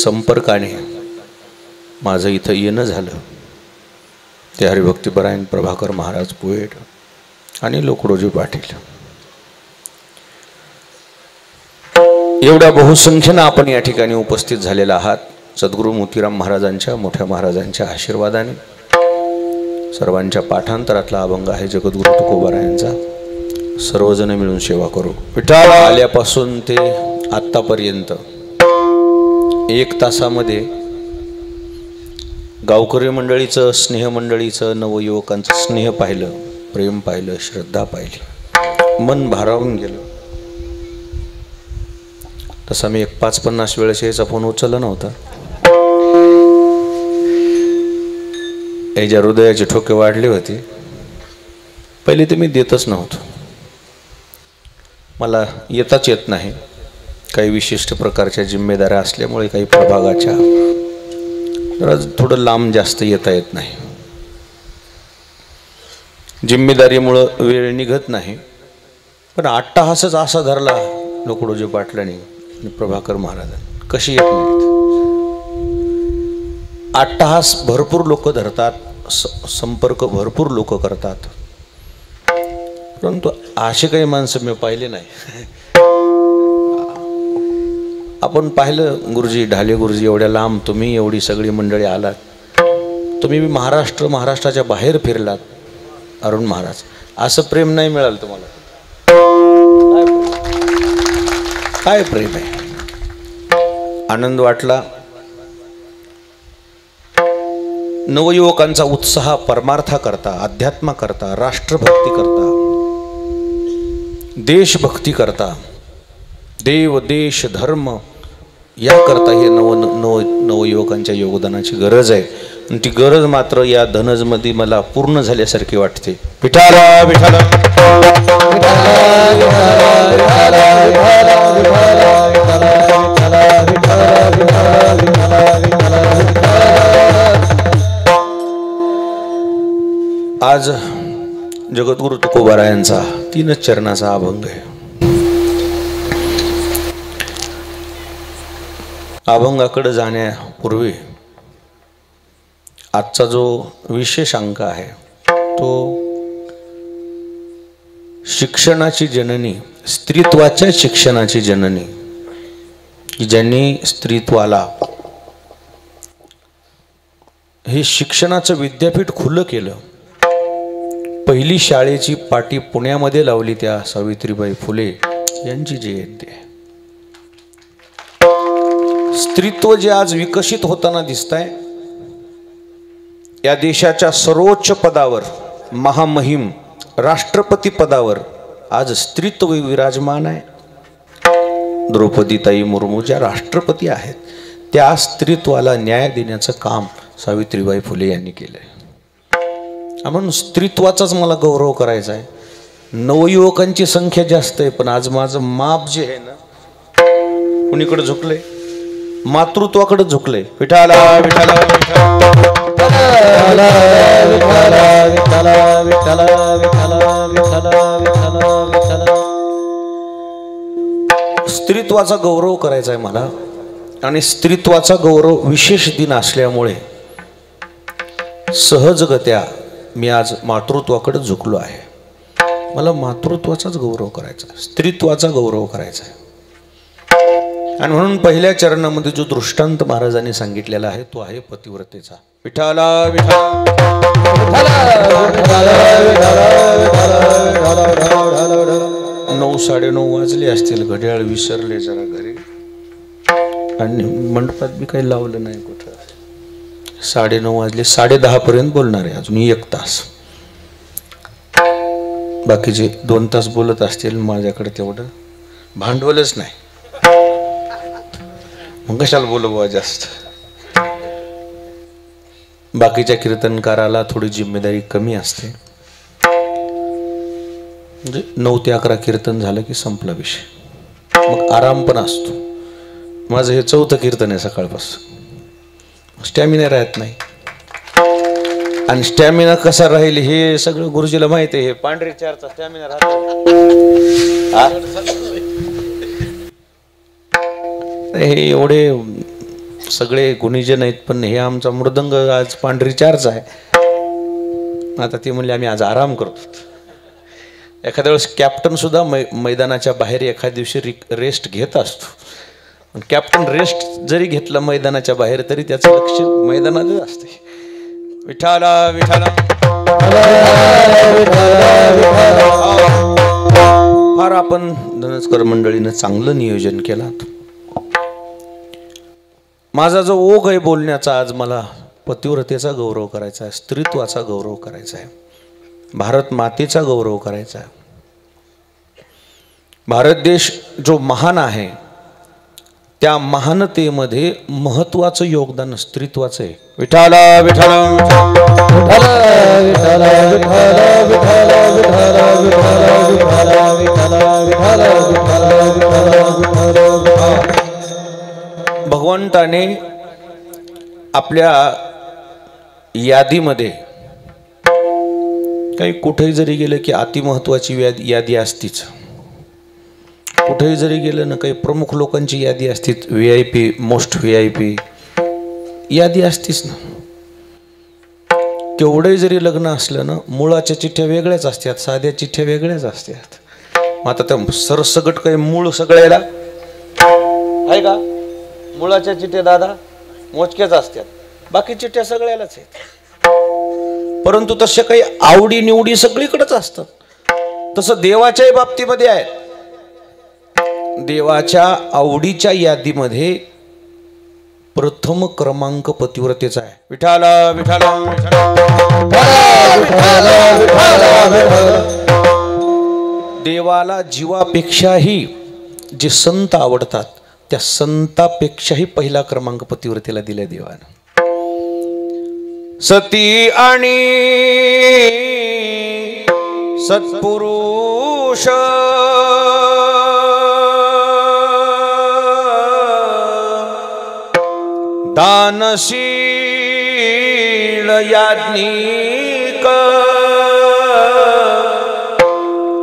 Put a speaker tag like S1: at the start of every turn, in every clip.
S1: संपर्काने माझं इथं येणं झालं ते हरिभक्तीपरायण प्रभाकर महाराज पोएट आणि लोकडोजी पाटील. एवढ्या बहुसंख्येनं आपण या ठिकाणी उपस्थित झालेला आहात. सद्गुरू मोतीराम महाराजांच्या मोठ्या महाराजांच्या आशीर्वादाने सर्वांच्या पाठांतरातला अभंग आहे जगद्गुरु तुकोबारायांचा. सर्वजण मिळून सेवा करू. विठ्ठल आल्यापासून ते आत्तापर्यंत 1 तासामध्ये गावकरी मंडळीचं, स्नेह मंडळीचं, नवयुवकांचं स्नेह पाहिलं, प्रेम पाहिलं, श्रद्धा पाहिली, मन भारावून गेलं. तसा मी 5-50 वेळेस याचा फोन उचलला नव्हता. याच्या हृदयाचे ठोके वाढले होते. पहिले तर मी देतच नव्हतो. मला येताच येत नाही. काही विशिष्ट प्रकारच्या जिम्मेदाऱ्या असल्यामुळे काही प्रभागाच्या जरा थोडं लांब जास्त येता येत नाही. जिम्मेदारीमुळं वेळ निघत नाही. पण अट्टाहासच असा धरला लोकडोजी पाटलांनी आणि प्रभाकर महाराजांनी. कशी येत नाहीत. अट्टाहास भरपूर लोक धरतात, संपर्क भरपूर लोक करतात, परंतु असे काही माणसं मी पाहिले नाही. आपण पाहिलं गुरुजी, ढाले गुरुजी, एवढ्या लांब तुम्ही एवढी सगळी मंडळी आलात. तुम्ही महाराष्ट्राच्या बाहेर फिरलात. अरुण महाराज, असं प्रेम नाही मिळालं तुम्हाला. काय प्रेम आहे. आनंद वाटला. नवयुवकांचा उत्साह परमार्था करता, अध्यात्मा करता, राष्ट्रभक्ती करता, देशभक्ती करता, देव देश धर्म या करता हे नवयुवकांच्या योगदानाची गरज आहे. आणि ती गरज मात्र या धनजमध्ये मला पूर्ण झाल्यासारखी वाटते. विठाला विठाला आज जगद्गुरु तुकोबारायांचा 3 चरणाचा अभंग आहे. अभंगाकडे जाण्यापूर्वी आजचा जो विशेष अंक आहे तो शिक्षणाची जननी, स्त्रीत्वाच्या शिक्षणाची जननी, की ज्यांनी स्त्रीत्वाला हे शिक्षणाचं विद्यापीठ खुलं केलं. पहिली शाळेची पाटी पुण्यामध्ये लावली त्या सावित्रीबाई फुले यांची जयंती आहे. स्त्रीत्व जे आज विकसित होताना दिसतंय, या देशाच्या सर्वोच्च पदावर, महामहिम राष्ट्रपती पदावर आज स्त्रीत्व विराजमान आहे. द्रौपदीताई मुर्मू ज्या राष्ट्रपती आहेत, त्या स्त्रीत्वाला न्याय देण्याचं काम सावित्रीबाई फुले यांनी केलंय. म्हणून स्त्रीत्वाचाच मला गौरव करायचा आहे. नवयुवकांची संख्या जास्त आहे, पण आज माझं माप जे आहे ना, कुणीकडे झुकलंय? मातृत्वाकडे झुकलंय. विठाला विठाला स्त्रीत्वाचा गौरव करायचा आहे मला. आणि स्त्रीत्वाचा गौरव विशेष दिन असल्यामुळे सहजगत्या मी आज मातृत्वाकडे झुकलो आहे. मला मातृत्वाचाच गौरव करायचा आहे, स्त्रीत्वाचा गौरव करायचा आहे. आणि म्हणून पहिल्या चरणामध्ये जो दृष्टांत महाराजांनी सांगितलेला आहे तो आहे पतिव्रतेचा. विठाला विठाला 9-9:30 वाजले असतील. घड्याळ विसरले जरा घरी, आणि मंडपात बी काही लावलं नाही कुठं. 9:30 वाजले. 10:30 पर्यंत बोलणार आहे, अजून 1 तास. बाकीचे 2 तास बोलत असतील. माझ्याकडे तेवढं भांडवलच नाही. मग कशाला बोलू जास्त. बाकीच्या कीर्तनकाराला थोडी जिम्मेदारी कमी असते. म्हणजे 9 ते 11 कीर्तन झालं की संपला विषय. मग आराम पण असतो. माझं हे 4थं कीर्तन आहे सकाळपासून. स्टॅमिना राहत नाही. आणि स्टॅमिना कसा राहील हे सगळं गुरुजीला माहिती आहे. हे पांढरे 4चा स्टॅमिना राहत. हे एवढे सगळे गुणीजन आहेत, पण हे आमचा मृदंग आज पांढरी चारच आहे. आता ते म्हणले आम्ही आज आराम करतो. एखाद्या वेळेस कॅप्टन सुद्धा मैदानाच्या बाहेर एखाद्या दिवशी रेस्ट घेत असतो. कॅप्टन रेस्ट जरी घेतला मैदानाच्या बाहेर तरी त्याचं लक्ष मैदानातच असते. विठाला विठाला फार आपण धनस्कर मंडळीनं चांगलं नियोजन केलं. माझा जो ओघ आहे बोलण्याचा, आज मला पतिव्रतेचा गौरव करायचा आहे, स्त्रीत्वाचा गौरव करायचा आहे, भारत मातेचा गौरव करायचा आहे. भारत देश जो महान आहे त्या महानतेमध्ये महत्वाचं योगदान स्त्रीत्वाचं आहे. विठाला विठाला भगवंताने आपल्या यादीमध्ये काही कुठेही जरी गेलं की अतिमहत्वाची यादी असतीच. कुठेही जरी गेलं ना काही प्रमुख लोकांची यादी असतीच. VIP, मोस्ट VIP यादी असतीच ना. केवढे जरी लग्न असलं ना, मुळाच्या चिठ्ठ्या वेगळ्याच असतात, साध्या चिठ्ठ्या वेगळ्याच असतात. मग आता त्या सरसगट काही मूळ सगळ्याला आहे का? मुळाच्या चिठ्ठ्या दादा मोजक्याच असतात, बाकी चिठ्ठ्या सगळ्यालाच आहेत. परंतु तशा काही आवडी निवडी सगळीकडेच असतात. तसं देवाच्याही बाबतीमध्ये आहे. देवाच्या आवडीच्या यादीमध्ये प्रथम क्रमांक पतिव्रतेचा आहे. विठाला विठाला देवाला जीवापेक्षाही जे संत आवडतात त्या संतापेक्षाही पहिला क्रमांक पतिव्रतेला दिलाय देवानं. सती आणि सत्पुरुष दानशील याज्ञिक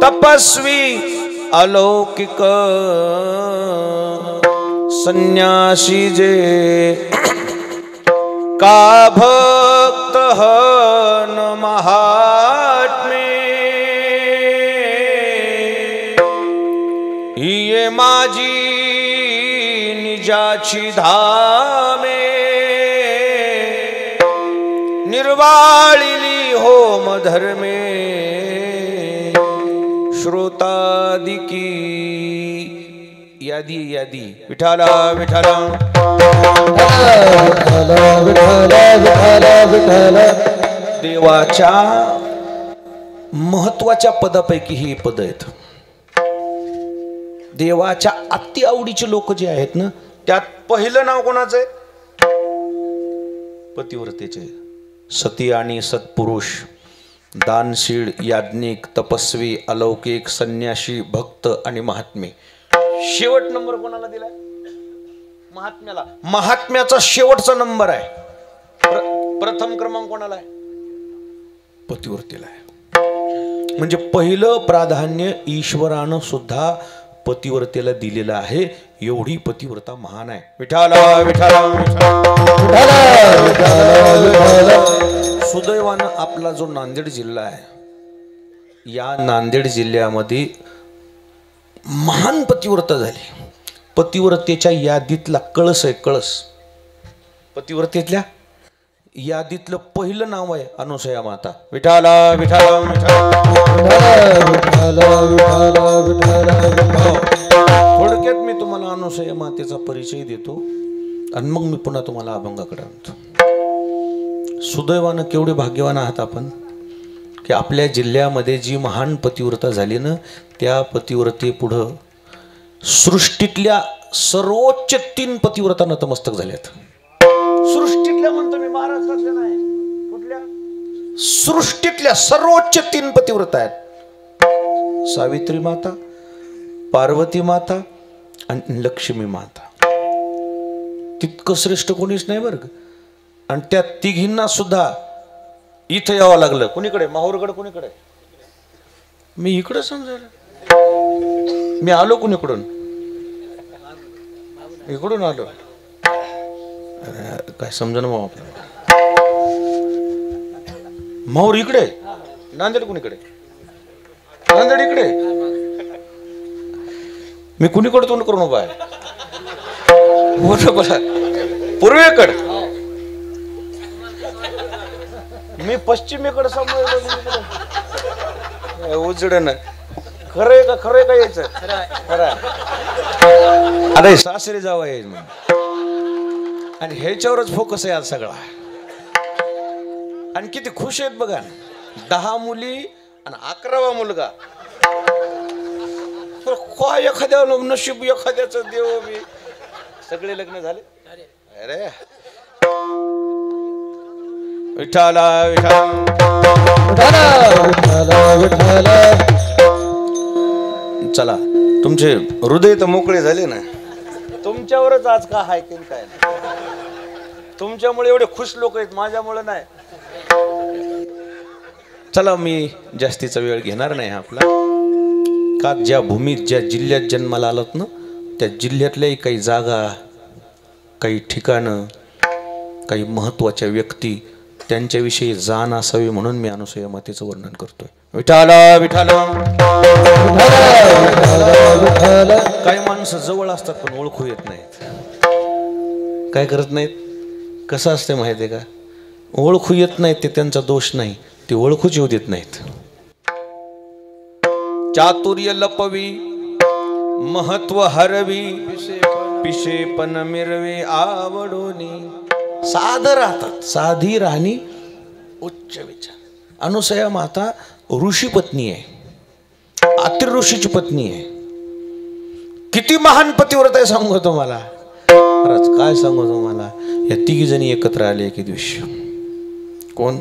S1: तपस्वी अलौकिक संन्यासी जे का भक्त हन महात्मे ये माझी निजाची धामे निर्वाळिली होम धर्मे श्रोतादिकी यादी यादी. विठाला विठाला देवाच्या महत्वाच्या पदापैकी ही पद आहेत. देवाच्या अति आवडीचे लोक जे आहेत ना, त्यात पहिलं नाव कोणाचं आहे? पतिव्रतेचे. सती आणि सत्पुरुष, दानशील, याज्ञिक, तपस्वी, अलौकिक, संन्यासी, भक्त आणि महात्मे. शेवट नंबर कोणाला दिलाय? महात्म्याला. महात्म्याचा शेवटचा नंबर आहे. प्रथम क्रमांक कोणाला आहे? पतिव्रतेला आहे. म्हणजे पहिलं प्राधान्य ईश्वरानं सुद्धा पतिव्रतेला दिलेलं आहे. एवढी पतिव्रता महान आहे. विठाला विठाला सुदैवानं आपला जो नांदेड जिल्हा आहे, या नांदेड जिल्ह्यामध्ये महान पतिव्रता झाली. पतिव्रतेच्या यादीतला कळस आहे. कळस पतिव्रतेतल्या यादीतलं पहिलं नाव आहे अनुसया माता. विठाला विठाला थोडक्यात मी तुम्हाला अनुसया मातेचा परिचय देतो आणि मग मी पुन्हा तुम्हाला अभंगाकडे आणतो. सुदैवानं केवढे भाग्यवान आहात आपण की आपल्या जिल्ह्यामध्ये जी महान पतिव्रता झाली ना, त्या पतिव्रते पुढं सृष्टीतल्या सर्वोच्च 3 पतिव्रता नतमस्तक झाल्यात. सृष्टीतल्या म्हणतो मी, महाराष्ट्रातल्या नाही. कुठल्या? सृष्टीतल्या सर्वोच्च 3 पतिव्रता आहेत. सावित्री माता, पार्वती माता आणि लक्ष्मी माता. तितकं श्रेष्ठ कोणीच नाही बरं. आणि त्या तिघींना सुद्धा इथं यावं लागलं. कुणीकडे? माहूरगड. कुणीकडे? मी इकडं समजायला. मी आलो कुणीकडून? इकडून आलो. काय समजणं मग आपल्याला. माहूर इकडे, नांदेड कुणीकडे? नांदेड इकडे. मी कुणीकडे तोंड करून उभा आहे? बोला पूर्वेकडे. मी पश्चिमेकडे समोर उजडन. खरंय का? खरंय का यायचं? खरं. अरे सासरे जावं येईल आणि ह्याच्यावरच फोकस आहे आज सगळा. आणि किती खुश आहेत बघा. 10 मुली आणि 11वा मुलगा. काय एखाद्या नशीब, एखाद्याच देव बी. सगळे लग्न झाले. अरे विठाला चला, तुमचे हृदय तर मोकळे झाले ना. तुमच्यावरच आज का हाय की काय. तुमच्यामुळे एवढे खुश लोक आहेत, माझ्यामुळे नाही. चला, मी जास्तीचा वेळ घेणार नाही आपला. का ज्या भूमीत, ज्या जिल्ह्यात जन्माला आलात ना, त्या जिल्ह्यातल्याही काही जागा, काही ठिकाणं, काही महत्त्वाच्या व्यक्ती, त्यांच्याविषयी जाण असावी म्हणून मी अनुसूया मातेचं वर्णन करतोय. विठाला विठाला. काही माणसं जवळ असतात पण ओळखू येत नाहीत. काय करत नाहीत? कसं असते माहिती आहे का? ओळखू येत नाहीत ते त्यांचा दोष नाही, ते ओळखूच येऊ देत नाहीत. चातुर्य लपवी, महत्व हरवी, पिशेपण मिरवे आवडोनी. साध राहतात, साधी राहणी, उच्च विचार. अनुसूया माता ऋषी पत्नी आहे, अतिर ऋषीची पत्नी आहे. किती महान पतिव्रता आहे सांगू तुम्हाला. खरंच काय सांगू तुम्हाला. या 3 जणी एकत्र आले एके दिवशी. कोण?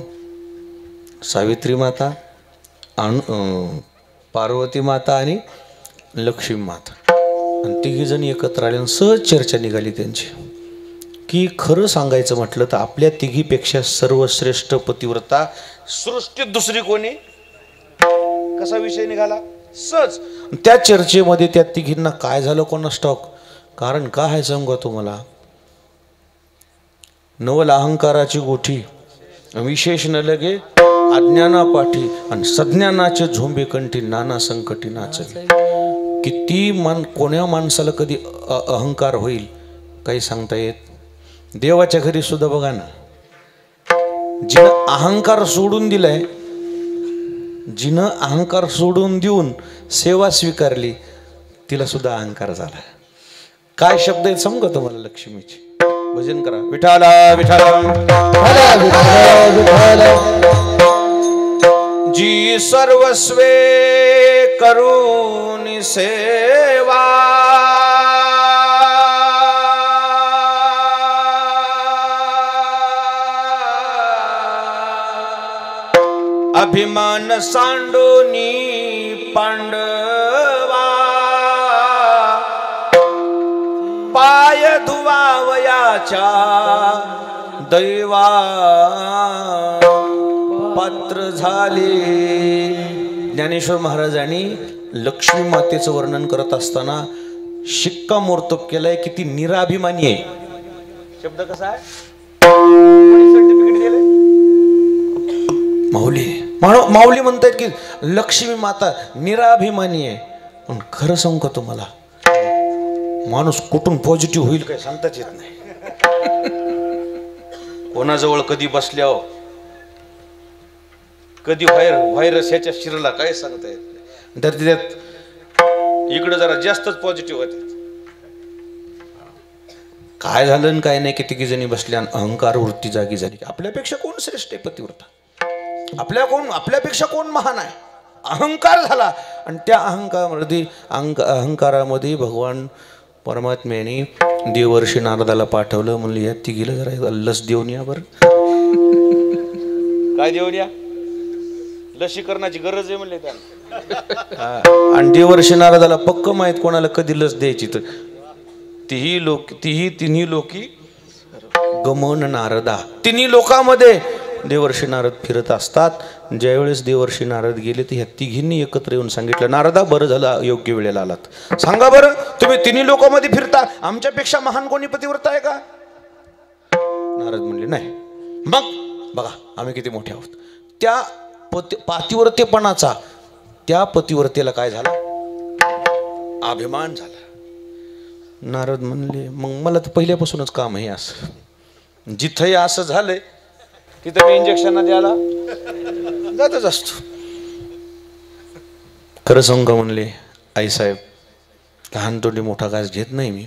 S1: सावित्री माता, पार्वती माता आणि लक्ष्मी माता. आणि 3 जणी एकत्र आले आणि सहज चर्चा निघाली त्यांची की खरं सांगायचं म्हटलं तर आपल्या 3घीपेक्षा सर्वश्रेष्ठ पतिव्रता सृष्टीत दुसरी कोणी. कसा विषय निघाला? सहज. त्या चर्चेमध्ये त्या 3घींना काय झालं कोणास ठाऊक. कारण काय आहे सांगू तुम्हाला. नवल अहंकाराची गोठी, विशेष न लगे अज्ञाना पाठी, आणि सज्ञानाचे झोंबे कंठी, नाना संकटी नाचले. किती कोण्या माणसाला कधी अहंकार होईल काही सांगता येत. देवाच्या घरी सुद्धा बघा ना, जिनं अहंकार सोडून दिलाय, जिनं अहंकार सोडून देऊन सेवा स्वीकारली, तिला सुद्धा अहंकार झाला. काय शब्द आहेत सांगू का तुम्हाला लक्ष्मीचे. भजन करा. विठाला विठाला. जी सर्वस्वे करून सेवा, अभिमान सांडोनी पांडवा, पाय धुवावयाच्या दैवा पात्र झाले. ज्ञानेश्वर महाराजांनी लक्ष्मी मातेचं वर्णन करत असताना शिक्कामोर्तब केलंय की ती निराभिमानी आहे. शब्द कसा आहे? सर्टिफिकेट दिले माऊली. माऊली म्हणतात की लक्ष्मी माता निराभिमानी आहे. पण खरं सांगू का तुम्हाला, माणूस कुठून पॉझिटिव्ह होईल काय सांगताच येत नाही. कोणाजवळ कधी बसल्यावर कधी व्हायरस ह्याच्या शिरला काय सांगता येत नाही. तर त्यात इकडे जरा जास्तच पॉझिटिव्ह होते. काय झालं आणि काय नाही, किती जणी बसल्या, अहंकार वृत्ती जागी झाली. आपल्यापेक्षा कोण श्रेष्ठ आहे पतिव्रता, आपल्यापेक्षा कोण महान आहे. अहंकार झाला आणि त्या अहंकारामध्ये भगवान परमात्म्याने देवर्षी नारदाला पाठवलं. म्हणलं या तिघीला जरा लस देऊन या बरं. काय देऊन या? लसीकरणाची गरज आहे म्हणले त्यांना. आणि देवर्षी नारदाला पक्क माहित कोणाला कधी लस द्यायची. तर तिन्ही लोकी गमन नारदा. तिन्ही लोकांमध्ये देवर्षी नारद फिरत असतात. ज्यावेळेस देवर्षी नारद गेले तर ह्या तिघींनी एकत्र येऊन सांगितलं, नारदा बरं झालं योग्य वेळेला आलात. सांगा बरं, तुम्ही तिन्ही लोकांमध्ये फिरता, आमच्यापेक्षा महान कोणी पतिव्रता आहे का? नारद म्हणले नाही. मग बघा आम्ही किती मोठे आहोत. त्या पातिव्रतेपणाचा त्या पतिव्रतेला काय झाला, अभिमान झाला. नारद म्हणले मग मला तर पहिल्यापासूनच काम आहे असं, जिथंही असं झालंय तिथं मी इंजेक्शन द्यायला जातच असतो. खरं सांग म्हणले आईसाहेब, लहान तोंडी मोठा घास घेत नाही मी,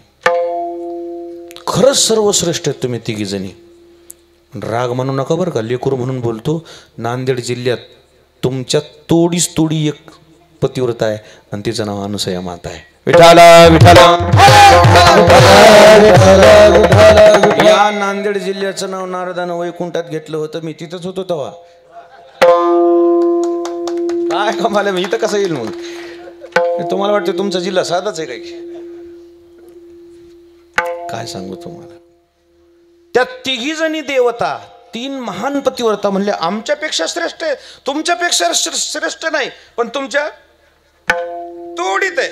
S1: खरंच सर्वश्रेष्ठ आहेत तुम्ही तिघी जणी. राग म्हणू नका बरं का, लेकरू म्हणून बोलतो. नांदेड जिल्ह्यात तुमच्या तोडीस तोडी एक पतिव्रता आहे आणि तिचं नाव अनुसया माता आहे. विठाला विठाला. या नांदेड जिल्ह्याचं नाव नारदानं वैकुंठात घेतलं होतं, मी तिथंच होतो तेव्हा. काय कमाल, मी इथं कसं येईल मग. तुम्हाला वाटतं तुमचा जिल्हा साधाच आहे काय सांगू तुम्हाला. त्या तिघी जणी देवता, 3 महान पतिव्रता म्हणले आमच्यापेक्षा श्रेष्ठ आहे, तुमच्यापेक्षा श्रेष्ठ नाही पण तुमच्या तोडीत आहे.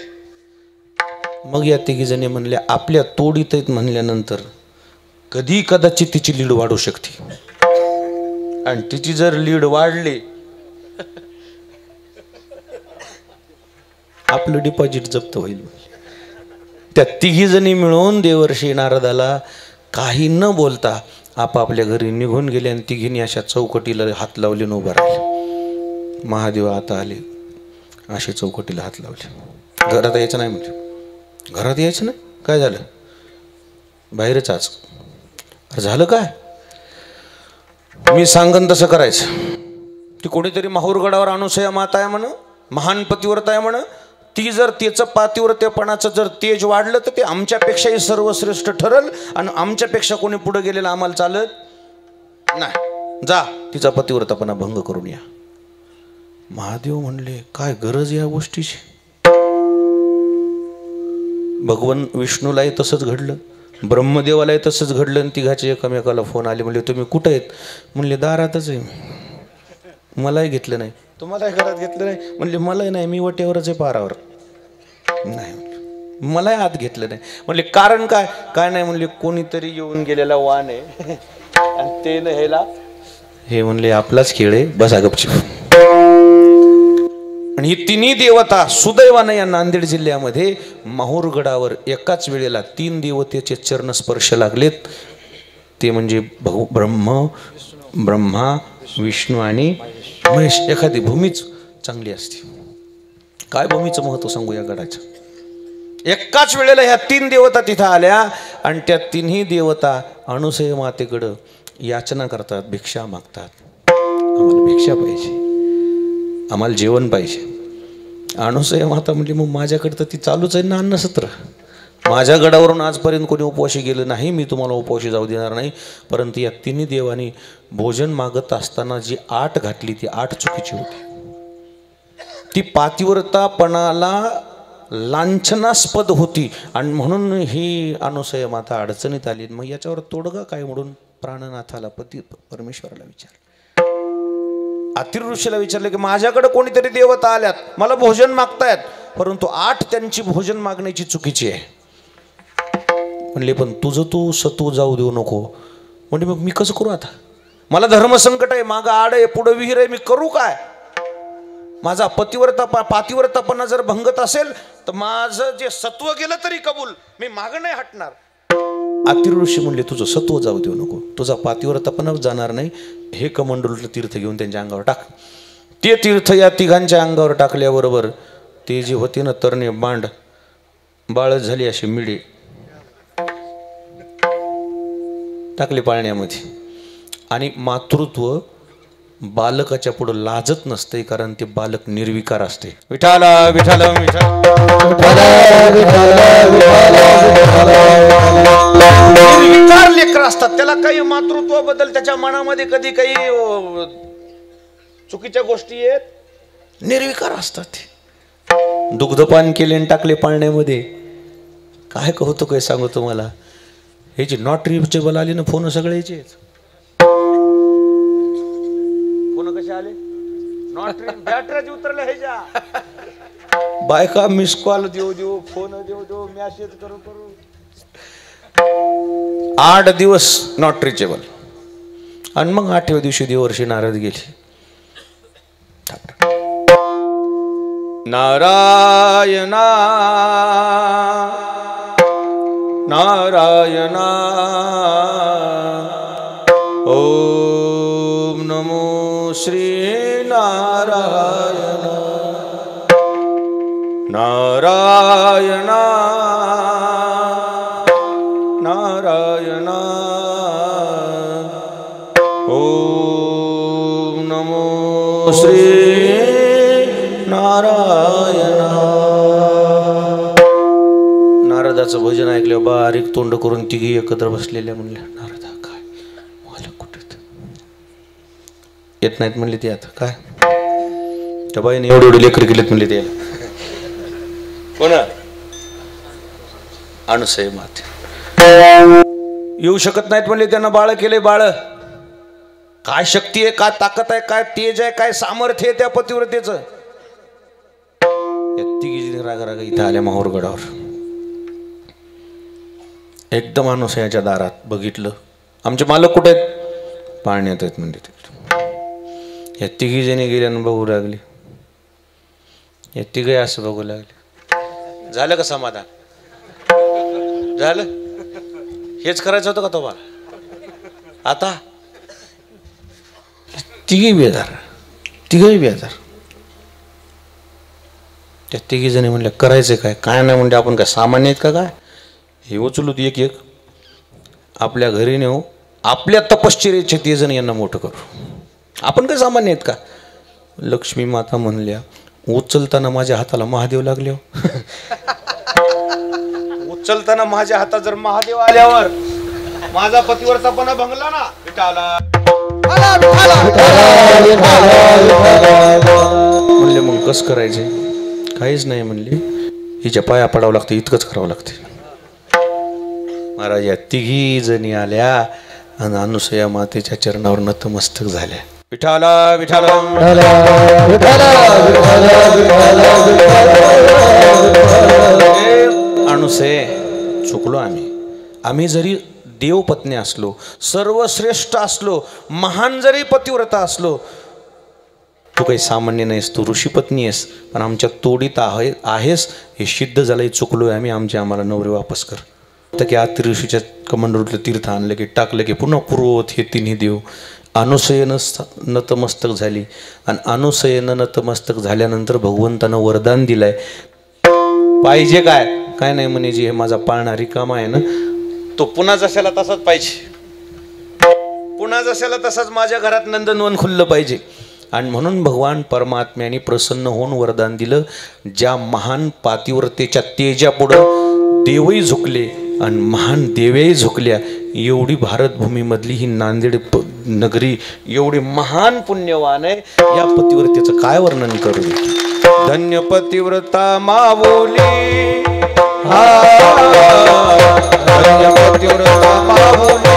S1: मग या तिघी जणी म्हणल्या आपल्या तोडीत आहेत म्हणल्यानंतर कधी कदाचित तिची लीड वाढू शकते, आणि तिची जर लीड वाढली आपलं डिपॉझिट जप्त होईल. त्या तिघी जणी मिळून देवर्षी नारदाला काही न बोलता आपापल्या घरी निघून गेले आणि तिघींनी अशा चौकटीला हात लावले न उभा राहिले. महादेव आता आले, असे चौकटीला हात लावले. घरात यायचं नाही म्हणजे, घरात यायचं नाही. काय झालं, बाहेरच आज. झालं काय, मी सांगन तसं करायचं. ती कोणीतरी माहूरगडावर अनुसया माता आहे म्हण, महान पतिव्रता आहे म्हण. ती जर तिचं पातिव्रतेपणाचं जर तेज वाढलं तर ते आमच्यापेक्षाही सर्वश्रेष्ठ ठरल, आणि आमच्यापेक्षा कोणी पुढे गेलेलं आम्हाला चालत नाही. जा तिचा पतिव्रतापणा भंग करून या. महादेव म्हणले काय गरज या गोष्टीची. भगवान विष्णूलाही तसंच घडलं, ब्रह्मदेवालाही तसंच घडलं. आणि तिघाचे एकमेकाला फोन आले, म्हणले तुम्ही कुठं आहेत. म्हणले दारातच आहे. मलाही घेतलं नाही, तुम्हालाही घरात घेतलं नाही. म्हणले मलाही नाही, मी वट्यावरच आहे पारावर. नाही मलाही आत घेतलं नाही. म्हणले कारण काय. काय नाही म्हणले कोणीतरी येऊन गेलेला वाण आहे आणि ते न ह्याला हे म्हणले आपलाच खेळ आहे, बसा गपचूप. आणि ही तिन्ही देवता सुदैवानं या नांदेड जिल्ह्यामध्ये माहूरगडावर एकाच वेळेला 3 देवतेचे चरण स्पर्श लागलेत. ते म्हणजे ब्रह्मा विष्णू आणि महेश. एखादी भूमीच चांगली असते. काय भूमीचं महत्व सांगू या गडाचं. एकाच वेळेला ह्या 3 देवता तिथं आल्या आणि त्या तिन्ही देवता अनुसय मातेकडं याचना करतात, भिक्षा मागतात. आम्हाला भिक्षा पाहिजे, आम्हाला जेवण पाहिजे. अनुसय माता म्हणजे मग माझ्याकडं तर ती चालूच आहे ना अन्नसत्र. माझ्या गडावरून आजपर्यंत कोणी उपवाशी गेलं नाही, मी तुम्हाला उपवाशी जाऊ देणार नाही. परंतु या तिन्ही देवांनी भोजन मागत असताना जी आट घातली ती आट चुकीची होती. ती पातिव्रतापणाला लांछनास्पद होती आणि म्हणून ही अनुसया माता अडचणीत आली. मग याच्यावर तोडगा काय म्हणून प्राणनाथाला परमेश्वराला विचारलं. अत्रि ऋषीला विचारलं की माझ्याकडे कोणीतरी देवता आल्यात, मला भोजन मागतायत, परंतु आठ त्यांची भोजन मागण्याची चुकीची आहे. म्हणले पण तुझं तू सत्व जाऊ देऊ नको. म्हणजे मग मी कसं करू आता, मला धर्मसंकट आहे, मागं आड आहे, पुढं विहीर आहे, मी करू काय. माझा पातिव्रतापणा जर भंगत असेल तर माझं जे सत्व गेलं तरी कबूल, मी मागं नाही हटणार. अत्रि ऋषी म्हणले तुझं सत्व जाऊ देऊ नको, तुझा पातिव्रतापणा जाणार नाही. हे कमंडलूचं तीर्थ घेऊन त्यांच्या अंगावर टाक. ते तीर्थ या तिघांच्या अंगावर टाकल्याबरोबर ते जे होते ना तरणे बांड बाळच झाली अशी मिडी टाकले पाळण्यामध्ये. आणि मातृत्व बालकाच्या पुढे लाजत नसते, कारण ते बालक निर्विकार असते. विठाला विठाला निर्विकार लेकर असतात. त्याला काही मातृत्वाबद्दल त्याच्या मनामध्ये कधी काही चुकीच्या गोष्टी येत, निर्विकार असतात. दुग्धपान केले आणि टाकले पाळण्यामध्ये. काय कहतो काय सांगू तुम्हाला. हे जे नॉट रिचेबल आले ना फोन सगळे याचे फोन कसे आले, नॉट बॅटरीज उतरले ह्याच्या. बायका मिस कॉल देऊ देऊ, फोन देऊ मेसेज करू 8 दिवस नॉट रिचेबल. आणि मग 8व्या दिवशी देवर्षी नारद गेले. नारायणा नारायणा ओम नमो श्री नारायण नारायणा नारायणा ओम नमो श्री नारायणा. नारदाचं भजन ऐकलं, बारीक तोंड करून तिघी एकत्र बसलेल्या म्हणल्या, नारदा काय मला कुठे येत नाहीत म्हणले ते. आता काय त्या बाईने एवढे लेकर केलेत म्हणले ते. कोणा अनुसय माते येऊ शकत नाहीत म्हणले. त्यांना बाळ केले. बाळ काय शक्ती आहे, काय ताकद आहे, काय तेज आहे, काय सामर्थ्य आहे त्या पतिव्रतेचं. राग राग इथं आल्या माहूरगडावर. एकदम अनुसयाच्या दारात बघितलं. आमचे मालक कुठे आहेत? पाळण्यात आहेत म्हणजे. तिकडे या तिघी जणी गेल्यानं बघू लागली. या तिघे असं बघू लागले. झालं का समाधान? झालं? हेच करायचं होतं का तुम्हाला? आता तिघी बेजार, तिघही बेजार. त्या तिघी जणी म्हणल्या करायचं काय? काय नाही म्हणजे आपण काय सामान्य आहेत का? काय हे उचलू एक एक आपल्या घरी नेऊ, आपल्या तपश्चर्येचे ते जण यांना मोठं करू. आपण काय सामान्य आहेत का? लक्ष्मी माता म्हणल्या उचलताना माझ्या हाताला महादेव लागले. उचलताना माझ्या हातात जर महादेव आल्यावर माझा पतिव्रतापणा भंगला ना. म्हणले मग कस करायचे? काहीच नाही म्हणले, हिच्या पाया पडावं लागतं, इतकंच करावं लागते. महाराज या तिघी जणी आल्या आणि अनुसया मातेच्या चरणावर नतमस्तक झाल्या. विठाला विठाला अनुसये चुकलो आम्ही जरी देवपत्नी असलो, सर्वश्रेष्ठ असलो, महान जरी पतिव्रता असलो, तू काही सामान्य नाहीस, तू ऋषीपत्नी आहेस. पण आमच्या तोडीत आहेस हे सिद्ध झालंय. चुकलोय आम्ही, आम्हाला नवरे वापस कर. तर की आत ऋषीच्या कमंडलूतलं तीर्थ आणलं की टाकलं की पुन्हा पूर्ववत हे तिन्ही देव. अनुसयेनं नतमस्तक झाली आणि अनुसयेनं नतमस्तक झाल्यानंतर भगवंतानं वरदान दिलंय. पाहिजे काय? काय नाही म्हणे, जे हे माझा पाळणा रिकामा आहे ना, तो पुन्हा जशाला तसाच पाहिजे. पुन्हा जशाला तसाच माझ्या घरात नंदनवन खुललं पाहिजे. आणि म्हणून भगवान परमात्म्याने प्रसन्न होऊन वरदान दिलं. ज्या महान पातिव्रतेच्या तेजापुढं देवही झुकले आणि महान देव्याही झुकल्या. एवढी भारतभूमीमधली ही नांदेड नगरी एवढी महान पुण्यवान आहे. या पतिव्रतेचं काय वर्णन करू? धन्य पतिव्रता माऊली, धन्य पतिव्रता माऊली,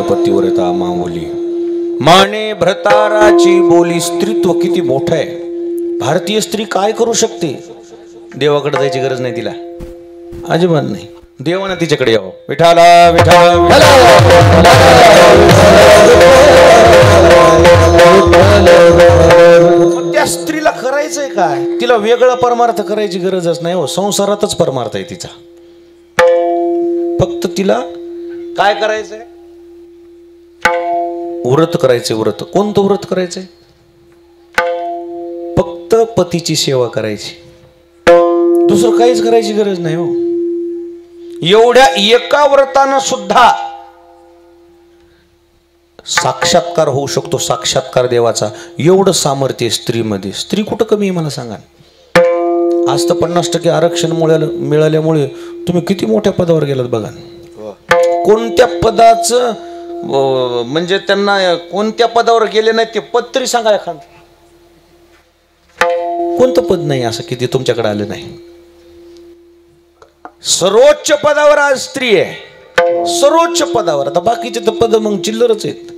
S1: पतिव्रता माऊली. माने भ्रताराची बोली. स्त्रीत्व किती मोठं आहे. भारतीय स्त्री काय करू शकते? देवाकडे जायची गरज नाही तिला, अजिबात नाही. देवानं तिच्याकडे यावं. विठाला विठाला त्या स्त्रीला करायचंय काय? तिला वेगळा परमार्थ करायची गरजच नाही हो. संसारातच परमार्थ आहे तिचा. फक्त तिला काय करायचंय? व्रत करायचंय. व्रत कोणतं व्रत करायचंय? फक्त पतीची सेवा करायची, दुसरं काहीच करायची गरज नाही हो. एवढ्या एका व्रतानं सुद्धा साक्षात्कार होऊ शकतो, साक्षात्कार देवाचा. एवढं सामर्थ्य स्त्रीमध्ये. स्त्री कुठं कमी आहे मला सांगा. आज तर 50% आरक्षण मिळाल्यामुळे तुम्ही किती मोठ्या पदावर गेलात बघा. कोणत्या पदाचं म्हणजे त्यांना कोणत्या पदावर गेले नाही ते पद तरी सांगा एखादं. कोणतं पद नाही असं किती तुमच्याकडे आलं नाही? सर्वोच्च पदावर आज स्त्री आहे, सर्वोच्च पदावर. आता बाकीचे तर पद मग चिल्लरच आहेत.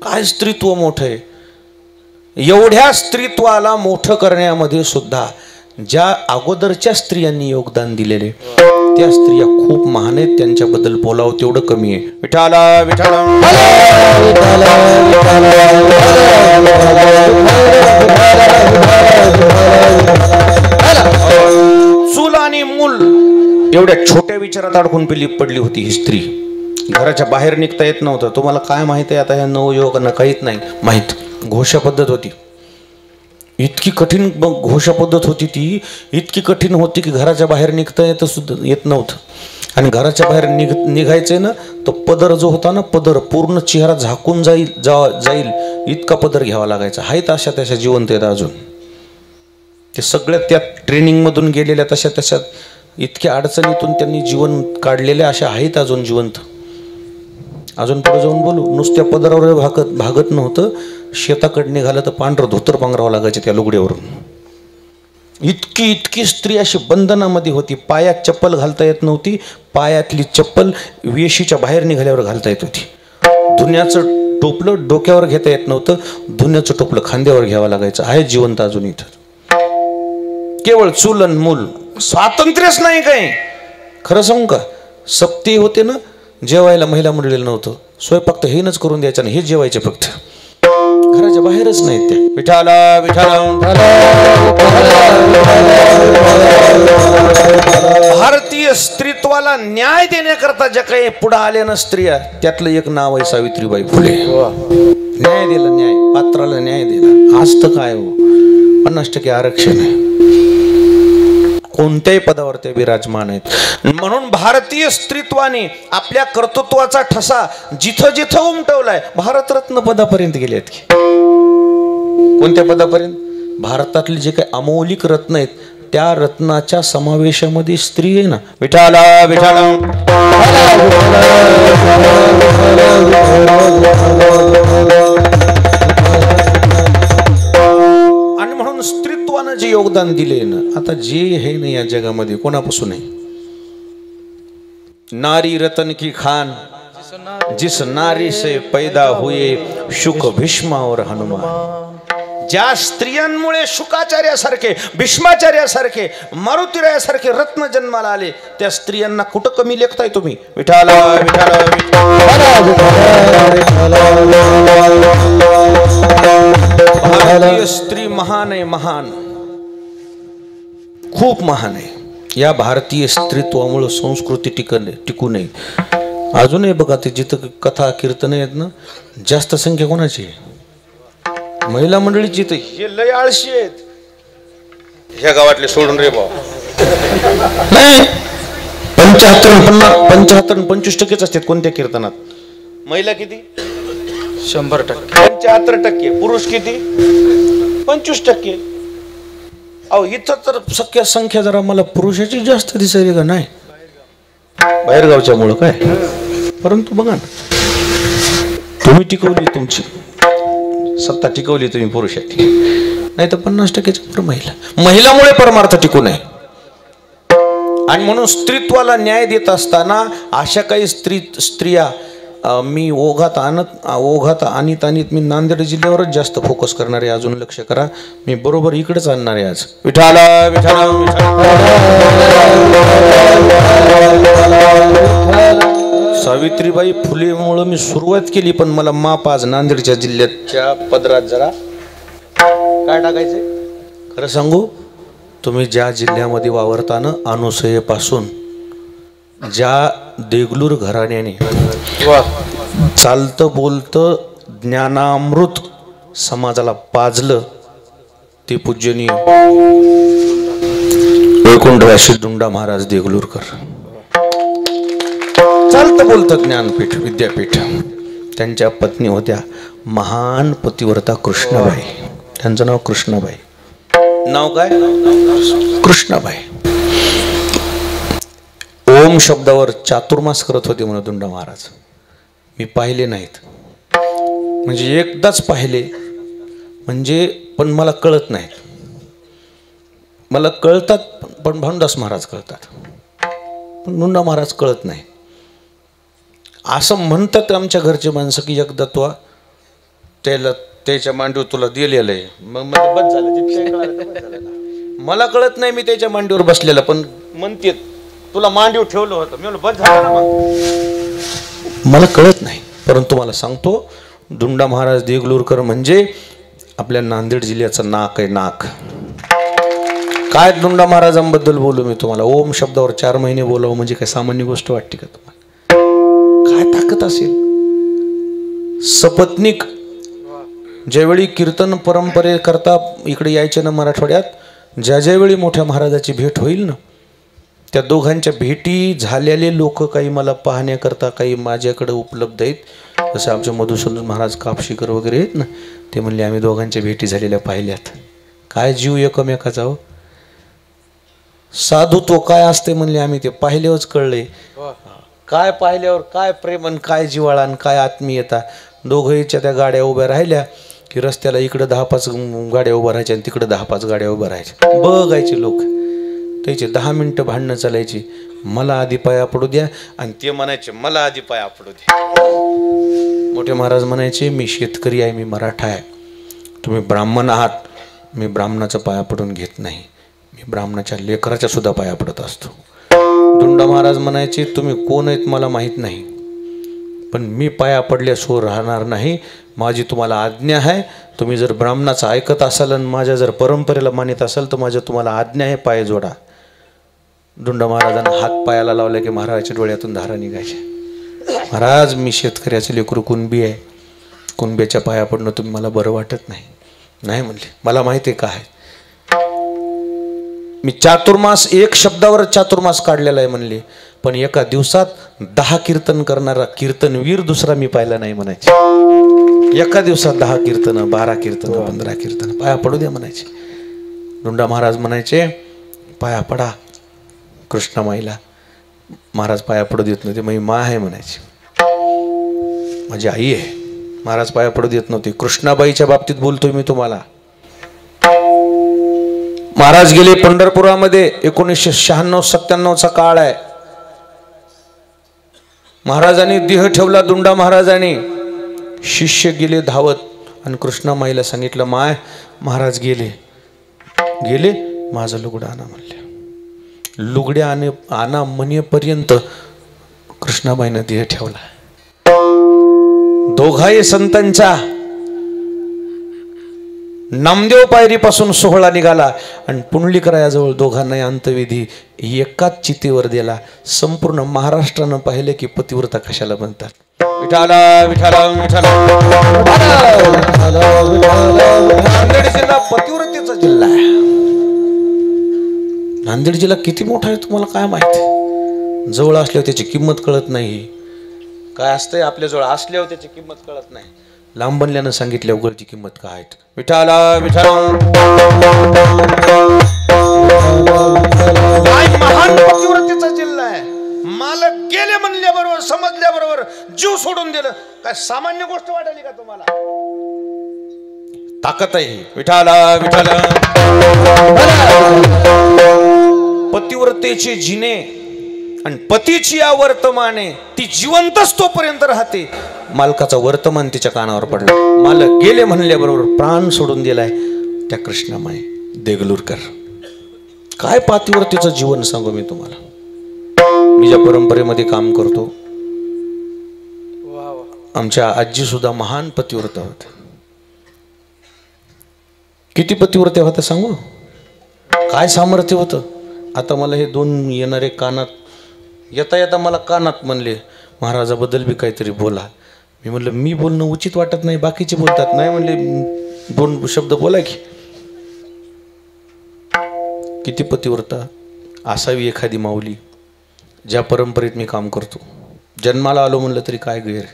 S1: काय स्त्रीत्व मोठं आहे. एवढ्या स्त्रीत्वाला मोठं करण्यामध्ये सुद्धा ज्या अगोदरच्या स्त्रियांनी योगदान दिलेले त्या स्त्रिया खूप महान आहेत. त्यांच्याबद्दल बोलावं तेवढं कमी आहे. विठाला विठाला चूल आणि मूल एवढ्या छोट्या विचारात अडकून पडली होती ही स्त्री. घराच्या बाहेर निघता येत नव्हतं. तुम्हाला काय माहित आहे आता ह्या नवयुवकांना? काहीच नाही माहित. घोषा पद्धत होती. इतकी कठीण घोषा पद्धत होती ती. इतकी कठीण होती की घराच्या बाहेर निघता येत नव्हतं. आणि घराच्या बाहेर निघायचंय ना, तो पदर जो होता ना, पदर पूर्ण चेहरा झाकून जाईल इतका पदर घ्यावा लागायचा. आहेत अशा तशा जिवंत आहेत अजून. ते सगळ्या त्या ट्रेनिंगमधून गेलेल्या तशा इतक्या अडचणीतून त्यांनी जीवन काढलेल्या अशा आहेत अजून जिवंत. अजून पुढे जाऊन बोलू. नुसत्या पदरावर भागत नव्हतं. शेताकडे निघालं तर पांढरं धोतर पांघरावं लागायचं त्या लुगड्यावरून. इतकी स्त्री अशी बंधनामध्ये होती. पायात चप्पल घालता येत नव्हती. पायातली चप्पल वेशीच्या बाहेर निघाल्यावर घालता येत होती. धुण्याचं टोपलं डोक्यावर घेता येत नव्हतं. धुण्याचं टोपलं खांद्यावर घ्यावं लागायचं. आहे जिवंत अजून इथं. केवळ चूलन मूल. स्वातंत्र्यच नाही काही. खरं सांगू का? सप्ते होते ना, जेवायला महिला मंडळीला नव्हतं. स्वयंपाक तर हेनच करून द्यायचं नाही, हे जेवायचे फक्त. घराच्या बाहेरच नाहीत त्या. विठाला विठाला भारतीय स्त्रीत्वाला न्याय देण्याकरता ज्या काही पुढे आल्या ना स्त्रिया, त्यातलं एक नाव आहे सावित्रीबाई फुले. न्याय दिला, न्याय पात्राला न्याय दिला. आज तर काय हो, 50% आरक्षण आहे. कोणत्याही पदावर ते विराजमान आहेत. म्हणून भारतीय स्त्रीत्वाने आपल्या कर्तृत्वाचा ठसा जिथं जिथं उमटवलाय. भारतरत्न पदापर्यंत गेलेत की. कोणत्या पदापर्यंत? भारतातले जे काही अमौलिक रत्न आहेत त्या रत्नाच्या समावेशामध्ये स्त्री आहे ना. विठाला विठाला आणि म्हणून स्त्रीत्वानं जे योगदान दिले ना, आता जे हे नाही या जगामध्ये कोणापासून आहे. नारी रतन की खान, जिस नारी से पैदा हुए शुक भीष्म और हनुमान. ज्या स्त्रियांमुळे शुकाचार्यासारखे, भीष्माचार्यासारखे, मारुतीरायासारखे रत्न जन्माला आले, त्या स्त्रियांना कुठं कमी लेखताय तुम्ही? विठाला विठाला भारतीय स्त्री महान आहे, महान, खूप महान आहे. या भारतीय स्त्रीत्वामुळे संस्कृती टिकू नये. अजूनही बघा ते जिथं कथा कीर्तन आहेत ना, जास्त संख्या कोणाची आहे? महिला मंडळीची. तर हे लय आळशी आहेत ह्या गावातले सोडून रे बाबा. नाही 75-25% असतात कोणत्या कीर्तनात. महिला किती? 100%. 75%. पुरुष किती? 25%. अहो इथं तर संख्या जरा मला पुरुषाची जास्त दिसायली का? नाही बाहेरगावच्या मुळे काय. परंतु बघा ना, तुम्ही टिकवली, तुमची सत्ता टिकवली तुम्ही पुरुषाची. नाही तर 50%च्या वर महिलामुळे परमार्थ टिकू नये. आणि म्हणून स्त्रीत्वाला न्याय देत असताना अशा काही स्त्रिया मी ओघात आणीत मी नांदेड जिल्ह्यावरच जास्त फोकस करणार आहे. अजून लक्ष करा, मी बरोबर इकडेच आणणार आहे आज. विठाला विठाला सावित्रीबाई फुलेमुळे मी सुरुवात केली, पण मला माप आज नांदेडच्या जिल्ह्याच्या पदरात जरा काय टाकायचंय. खरं सांगू, तुम्ही ज्या जिल्ह्यामध्ये वावरताना अनुसयेपासून ज्या देगलूर घराण्याने चालतं बोलतं ज्ञानामृत समाजाला पाजलं, ते पूजनीय वैकुंठवासी दुंडा महाराज देगलूरकर. चालतं बोलतं ज्ञानपीठ विद्यापीठ. त्यांच्या पत्नी होत्या महान पतिव्रता कृष्णाबाई. त्यांचं नाव कृष्णाबाई. नाव काय? कृष्णाबाई. ओम शब्दावर चातुर्मास करत होते म्हणून दुंडा महाराज. मी पाहिले नाहीत, म्हणजे एकदाच पाहिले, म्हणजे पण मला कळत नाहीत. मला कळतात पण भानुदास महाराज कळतात, पण दुंडा महाराज कळत नाही. असं म्हणतात आमच्या घरचे माणसं की एकदा तो त्याला त्याच्या मांडीवर तुला दिलेलं आहे. मग बस झालं. मला कळत नाही, मी त्याच्या मांडीवर बसलेला, पण म्हणते तुला मांडीवर ठेवलं होतं. मी म्हणलं बस झालं ना. मग मला कळत नाही, परंतु मला सांगतो दुंडा महाराज देगलूरकर म्हणजे आपल्या नांदेड जिल्ह्याचं नाक आहे. नाक काय दुंडा महाराजांबद्दल बोलू मी तुम्हाला. ओम शब्दावर 4 महिने बोलावं म्हणजे काय सामान्य गोष्ट वाटते का तुम्हाला? काय ताकद असेल. सपत्नीक ज्यावेळी कीर्तन परंपरे करता इकडे यायचे ना मराठवाड्यात, ज्या ज्यावेळी मोठ्या महाराजाची भेट होईल ना, त्या दोघांच्या भेटी झालेले लोक काही मला पाहण्याकरता काही माझ्याकडे उपलब्ध आहेत. जसं आमचे मधुसूदन महाराज कापशीकर वगैरे आहेत ना, ते म्हणले आम्ही दोघांच्या भेटी झालेल्या पाहिल्यात. काय जीव एकमेकाचा हो. साधुत्व काय असते म्हणले आम्ही ते पाहिल्यावरच कळले. काय पाहिल्यावर काय प्रेमन, काय जिवाळान, काय आत्मीयता. दोघंच्या त्या गाड्या उभ्या राहिल्या की रस्त्याला इकडं 10-5 गाड्या उभ्या राहायच्या आणि तिकडं 10-5 गाड्या उभ्या राहायच्या. बघायचे लोक. त्याचे 10 मिनिटं भांडणं चालायची. मला आधी पाया पडू द्या, आणि ते म्हणायचे मला आधी पाया पडू द्या. मोठे महाराज म्हणायचे मी शेतकरी आहे, मी मराठा आहे, तुम्ही ब्राह्मण आहात, मी ब्राह्मणाचा पाया पडून घेत नाही, मी ब्राह्मणाच्या लेकराच्या सुद्धा पाया पडत असतो. दुंडा महाराज म्हणायचे तुम्ही कोण आहेत मला माहीत नाही, पण मी पाया पडल्याशिवाय राहणार नाही. माझी तुम्हाला आज्ञा आहे. तुम्ही जर ब्राह्मणाचं ऐकत असाल आणि माझ्या जर परंपरेला मानित असाल तर माझ्या तुम्हाला आज्ञा आहे, पाय जोडा. दुंडा महाराजांना हात पायाला लावले की महाराजाच्या डोळ्यातून धारा निघायच्या. महाराज मी शेतकऱ्याचे लेकरू कुणबी आहे, कुणब्याच्या पाया पडणं तुम्ही मला बरं वाटत नाही. नाही म्हणले, मला माहिती आहे काय. मी चातुर्मास 1 शब्दावर चातुर्मास काढलेला आहे म्हणले, पण एका दिवसात 10 कीर्तन करणारा कीर्तनवीर दुसरा मी पाहिला नाही म्हणायचे. एका दिवसात 10 कीर्तन, 12 कीर्तन, 15 कीर्तन. पाया पडू द्या म्हणायचे. दुंडा महाराज म्हणायचे पाया पडा कृष्णामाईला. महाराज पाया पडू देत नव्हते. माझी मा आहे म्हणायची, माझी आई आहे. महाराज पाया पडू देत नव्हते. कृष्णाबाईच्या बाबतीत बोलतोय मी तुम्हाला. महाराज गेले पंढरपुरामध्ये. 1996-97चा काळ आहे. महाराजांनी देह ठेवला दुंडा महाराजांनी. शिष्य गेले धावत आणि कृष्णामाईला सांगितलं माय महाराज गेले. माझं लुगडं आणा म्हणले. लुगड्या आणा म्हणेपर्यंत कृष्णाबाईनं देह ठेवला. दोघाही संतांच्या नामदेव पायरीपासून सोहळा निघाला आणि पुंडलिकरायाजवळ दोघांनाही अंतविधी एकाच चितेवर दिला. संपूर्ण महाराष्ट्रानं पाहिले की पतिव्रता कशाला म्हणतात. विठाला विठाला विठाला. नांदेड जिल्हा पतिव्रतेचा जिल्हा आहे. नांदेड जिल्हा किती मोठा आहे तुम्हाला काय माहिती. जवळ असल्यावर त्याची किंमत कळत नाही. काय असतंय आपल्याजवळ असल्यावर त्याची किंमत कळत नाही. लांबल्यानं सांगितल्या उघडची किंमत काय आहे. विठाला विठाला. महान पतिव्रतेचा जिल्हा आहे. मालक गेले म्हणल्याबरोबर समजल्याबरोबर जीव सोडून दिलं. काय सामान्य गोष्ट वाटली का तुम्हाला. ताकद आहे. विठाला विठाला. पतिव्रतेचे जिने आणि पतीची या वर्तमाने ती जिवंतच तोपर्यंत राहते. मालकाचा वर्तमान तिच्या कानावर पडला. मालक गेले म्हणल्याबरोबर प्राण सोडून दिलाय त्या कृष्णामाई देगलूरकर. काय पतिव्रतेचं जीवन सांगू मी तुम्हाला. मी ज्या परंपरेमध्ये काम करतो आमच्या आजी सुद्धा महान पतिव्रता होत्या. किती पतिव्रत्या होत्या सांगू? काय सामर्थ्य होतं. आता मला हे दोन येणारे कानात येता येता मला कानात म्हणले, महाराजाबद्दल बी काहीतरी बोला. मी म्हणलं मी बोलणं उचित वाटत नाही, बाकीचे बोलतात. नाही म्हणले दोन शब्द बोला की. किती पतिव्रता असावी एखादी माऊली, ज्या परंपरेत मी काम करतो. जन्माला आलो म्हणलं तरी काय गैर.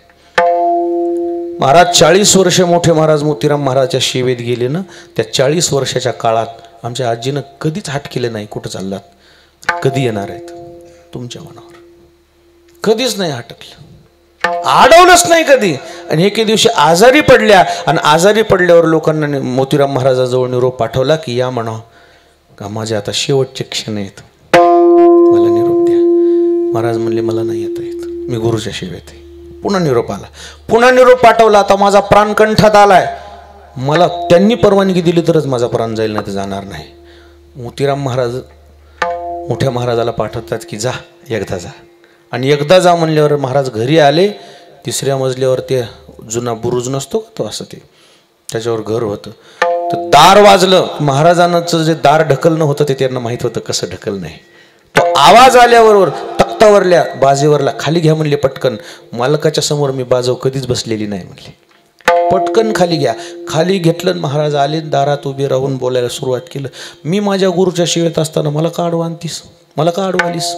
S1: महाराज 40 वर्ष मोठे महाराज मोतीराम महाराजच्या सेवेत गेले ना. त्या 40 वर्षाच्या काळात आमच्या आजीनं कधीच हाट केलं नाही. कुठं चाललात, कधी येणार आहेत, तुमच्या मनावर. कधीच नाही हटकलं, आडवलंच नाही कधी. आणि एके दिवशी आजारी पडल्या, आणि आजारी पडल्यावर लोकांना मोतीराम महाराजाजवळ निरोप पाठवला की या म्हणा का माझे आता शेवटचे क्षण आहेत, मला निरोप द्या. महाराज म्हणले मला नाही येता येत, मी गुरुच्या सेवेत आहे. पुन्हा निरोप आला, पुन्हा निरोप पाठवला. आता माझा प्राण कंठात आलाय, मला त्यांनी परवानगी दिली तरच माझा प्राण जाईल, नाही तर जाणार नाही. मोतीराम महाराज मोठ्या महाराजाला पाठवतात की जा, एकदा जा. आणि एकदा जा म्हणल्यावर महाराज घरी आले. 3ऱ्या मजल्यावर ते जुना बुरुज नसतो का तो, असं ते त्याच्यावर घर होतं. तर दार वाजलं. महाराजांचं जे दार ढकलणं होतं ते त्यांना माहीत होतं कसं ढकल नाही. तो आवाज आल्याबरोबर तख्तावरल्या बाजेवरला खाली घ्या म्हणले पटकन. मालकाच्या समोर मी बाजव कधीच बसलेली नाही म्हणले. पटकन खाली घ्या. खाली घेतलं. महाराज आले, दारात उभे राहून बोलायला सुरुवात केलं. मी माझ्या गुरुच्या सेवेत असताना मला का अडवं आणतीस, मला का अडवालीस.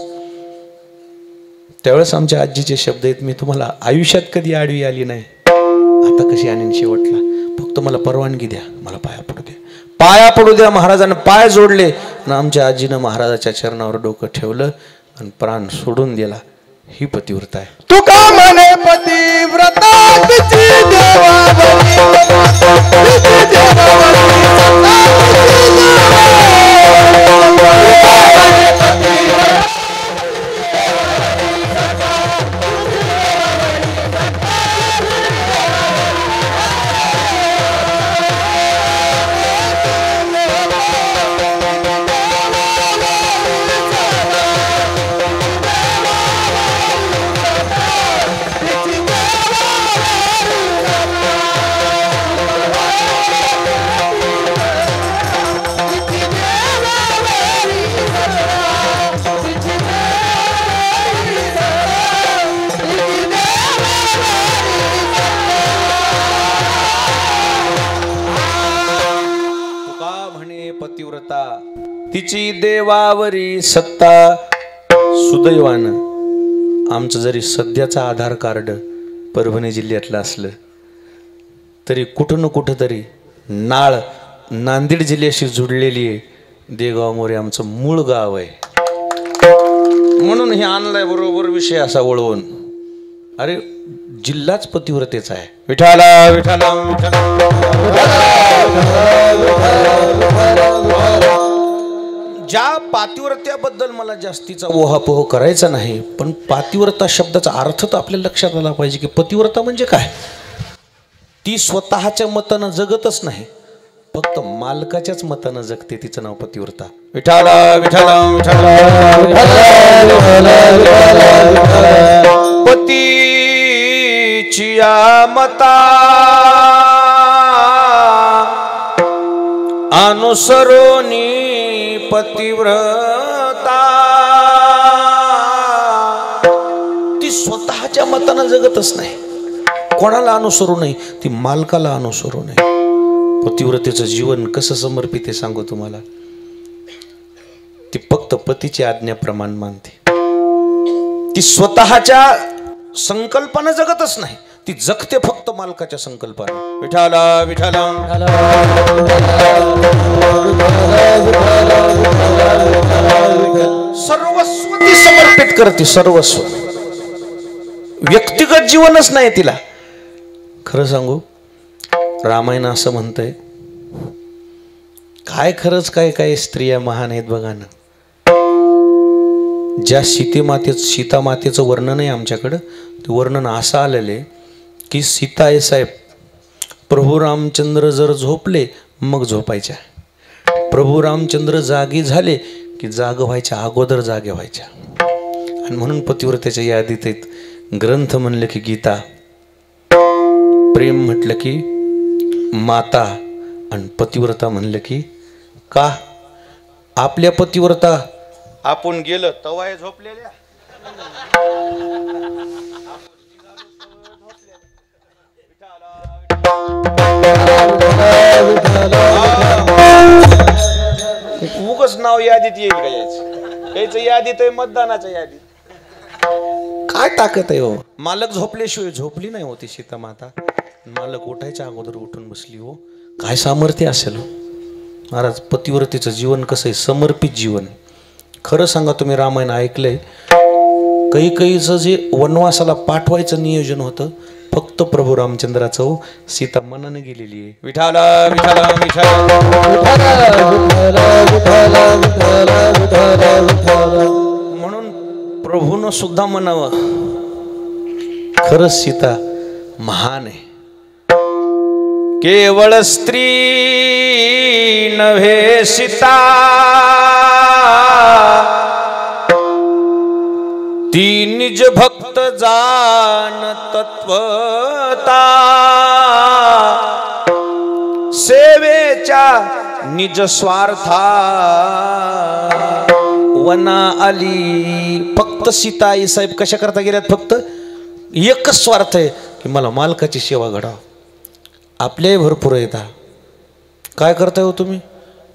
S1: त्यावेळेस आमच्या आजीचे शब्द आहेत, मी तुम्हाला आयुष्यात कधी आडवी आली नाही, आता कशी आणीन शेवटला. फक्त मला परवानगी द्या, मला पाया पडू द्या, पाया पडू द्या. महाराजांना पाय जोडले आणि आमच्या आजीनं महाराजाच्या चरणावर डोकं ठेवलं आणि प्राण सोडून दिला. ही पतिव्रता आहे.
S2: तू का म्हणे पतिव्रता तिची देवावरी, तिची देवावरी.
S1: पतिव्रता तिची देवावरी सत्ता. सुदैवानं आमचं जरी सध्याचं आधार कार्ड परभणी जिल्ह्यातलं असलं तरी कुठं न कुठं तरी नाळ नांदेड जिल्ह्याशी जुडलेली आहे. देगाव मोरे आमचं मूळ गाव आहे, म्हणून हे आणलाय बरोबर विषय असा वळवून. अरे जिल्हाच पतिव्रतेचा आहे. विठाला विठाला ज्या पातिव्रत्याबद्दल मला जास्तीचा ओहापोह करायचा नाही, पण पातिव्रता शब्दाचा अर्थ तर आपल्या लक्षात आला पाहिजे की पतिव्रता म्हणजे काय. ती स्वतःच्या मतानं जगतच नाही, फक्त मालकाच्याच मतानं जगते. तिचं नाव पतिव्रता. विठाला विठाला पतीचिया मता अनुसरोनी पतिव्रता. ती स्वतःच्या मतानं जगतच नाही, कोणाला अनुसरू नाही, ती मालकाला अनुसरू नाही. पतिव्रतेचं जीवन कसं समर्पित आहे सांगू तुम्हाला. ती फक्त पतीची आज्ञाप्रमाण मानते. ती स्वतःच्या संकल्पानं जगतच नाही, ती जगते फक्त मालकाच्या संकल्पानं. विठाला विठाला सर्वस्व ती समर्पित करते, सर्वस्व. व्यक्तिगत जीवनच नाही तिला. खरं सांगू, रामायण असं म्हणतंय, काय खरंच काय काय स्त्रिया महान आहेत बघा ना. ज्या सीता मातेचं वर्णन आहे आमच्याकडं, ते वर्णन असं आलेलं आहे की सीता आहे साहेब, प्रभू रामचंद्र जर झोपले मग झोपायच्या, प्रभू रामचंद्र जागी झाले की जाग व्हायच्या अगोदर जागे व्हायच्या. आणि म्हणून पतिव्रतेच्या यादीत आहेत ग्रंथ म्हणले की गीता, प्रेम म्हटलं की माता आणि पतिव्रता म्हणलं की का आपल्या पतिव्रता आपण गेलं तवाय झोपलेल्या उगच नाव यादीत येईल का यायचं यादीत आहे मतदानाच्या यादीत काय ताकद आहे हो मालक झोपल्याशिवाय झोपली नाही होती सीता माता मालक उठायच्या अगोदर उठून बसली हो काय सामर्थ्य असेल महाराज पतिव्रतेचं जीवन कसं आहे समर्पित जीवन खरं सांगा तुम्ही रामायण ऐकलंय कैकेयीचं जे वनवासाला पाठवायचं नियोजन होतं फक्त प्रभू रामचंद्राचं सीता मनाने गेलेली आहे विठाला विठाला म्हणून प्रभूनं सुद्धा म्हणावं खरंच सीता महान आहे केवळ स्त्री नव्हे सीता ती निज भक्त जाण तत्वता सेवेच्या निज स्वार्था वना आली फक्त सीता आई साहेब कशा करता गेल्यात फक्त एकच स्वार्थ आहे की मला मालकाची सेवा घडाव आपल्याही भरपूर येतात काय करताय हो तुम्ही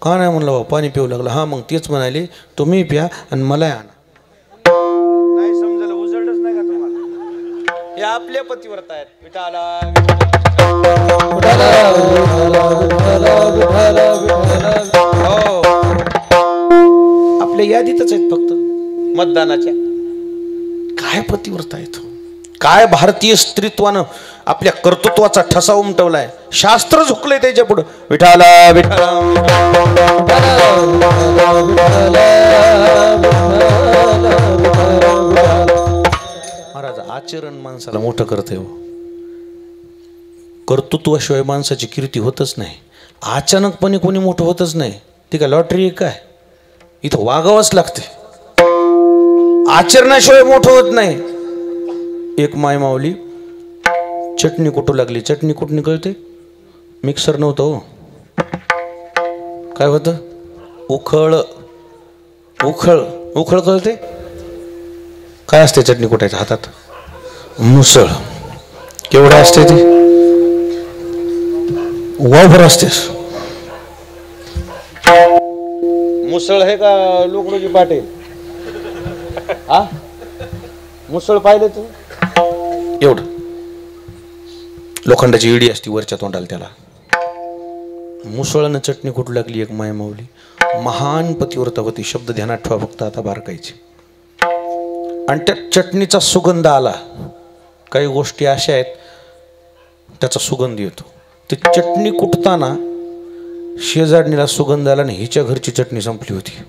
S1: का नाही म्हणलं बा पाणी पिऊ लागलं हां मग तेच म्हणाले तुम्ही प्या आणि मला आणा नाही समजायला उजळच नाही का तुम्हाला हे आपल्या पतिव्रता आहेत विठाला हो आपल्या यादीतच आहेत फक्त मतदानाच्या काय पतिव्रता आहेत काय भारतीय स्त्रीत्वानं आपल्या कर्तृत्वाचा ठसा उमटवलाय शास्त्र झुकलंय त्याच्या पुढं विठाला विठाला महाराज आचरण माणसाला मोठं करते हो कर्तृत्वाशिवाय माणसाची कीर्ती होतच नाही अचानकपणे कोणी मोठं होतच नाही ती काय लॉटरी काय इथं वागावंच लागते आचरणाशिवाय मोठं होत नाही एक माय माऊली चटणी कुठू लागली चटणी कुठून कळते मिक्सर नव्हतं हो काय होतं उखळ उखळ उखळ कळते काय असते चटणी कुटायच्या हातात मुसळ केवढं असते ते वावभर असतेस मुसळ आहे का लोकरोजी पाटील हा मुसळ पाहिलं तू एवढं लोखंडाची इडी असती वरच्या तोंडाला त्याला मुसळानं चटणी कुठू लागली एक माय माऊली महान पतिव्रतावती शब्द ध्यानात ठेवा फक्त आता बारकायचे आणि त्या चटणीचा सुगंध आला काही गोष्टी अशा आहेत त्याचा सुगंध येतो ते चटणी कुटताना शेजारणीला सुगंध आला आणि हिच्या घरची चटणी संपली होती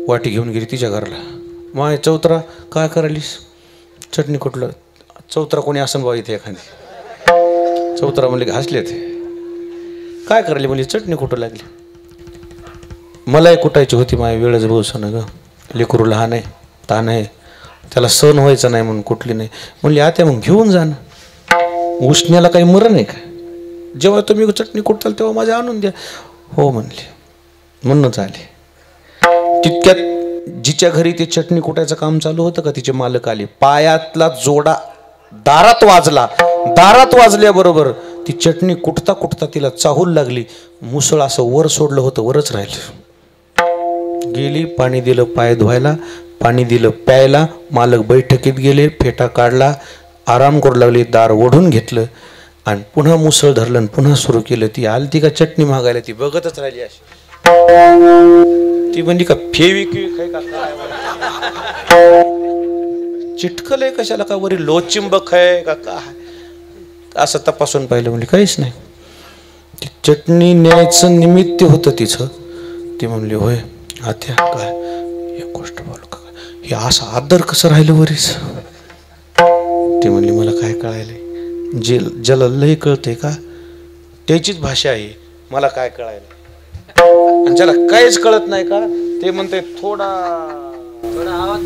S1: वाटी घेऊन गेली तिच्या घराला माय चौतरा काय करायलीस चटणी कुठलं चौतरा कोणी असं भाऊ इथे एखादी चौतरा म्हणले हसले ते काय करायली म्हणजे चटणी कुठं लागली मलाही कुटायची होती माय वेळच बोलसं ग लेकरू लहान आहे ताण आहे त्याला सण व्हायचं नाही म्हणून कुठली नाही म्हणली आता मग घेऊन जा ना उष्ण्याला काही मरण आहे का जेव्हा तुम्ही चटणी कुटताल तेव्हा माझ्या आणून द्या हो म्हणले म्हणूनच आले तितक्यात जिच्या घरी ते चटणी कुटायचं काम चालू होतं का तिचे मालक आले पायातला जोडा दारात वाजला दारात वाजल्याबरोबर ती चटणी कुटता कुटता तिला चाहूल लागली मुसळ असं वर सोडलं होतं वरच राहिलं गेली पाणी दिलं पाय धुवायला पाणी दिलं प्यायला मालक बैठकीत गेले फेटा काढला आराम करू लागली दार ओढून घेतलं आणि पुन्हा मुसळ धरलं आणि पुन्हा सुरू केलं ती आलती का चटणी मागायला ती बघतच राहिली अशी ती म्हणजे का फेविक्विक आहे का चिटकल आहे कशाला का वरी लोचिंबक आहे का काय असं तपासून पाहिलं म्हणजे काहीच नाही ती चटणी न्यायचं निमित्त होतं तिचं ती म्हणली होय आत्या काय एक गोष्ट बोलू का हे असं आदर कसं राहिलं वरीच ती म्हणली मला काय कळायलंय ज्याला लय कळतंय का त्याचीच भाषा आहे मला काय कळायलंय आणि ज्याला काहीच कळत नाही का ते म्हणते थोडा आवाज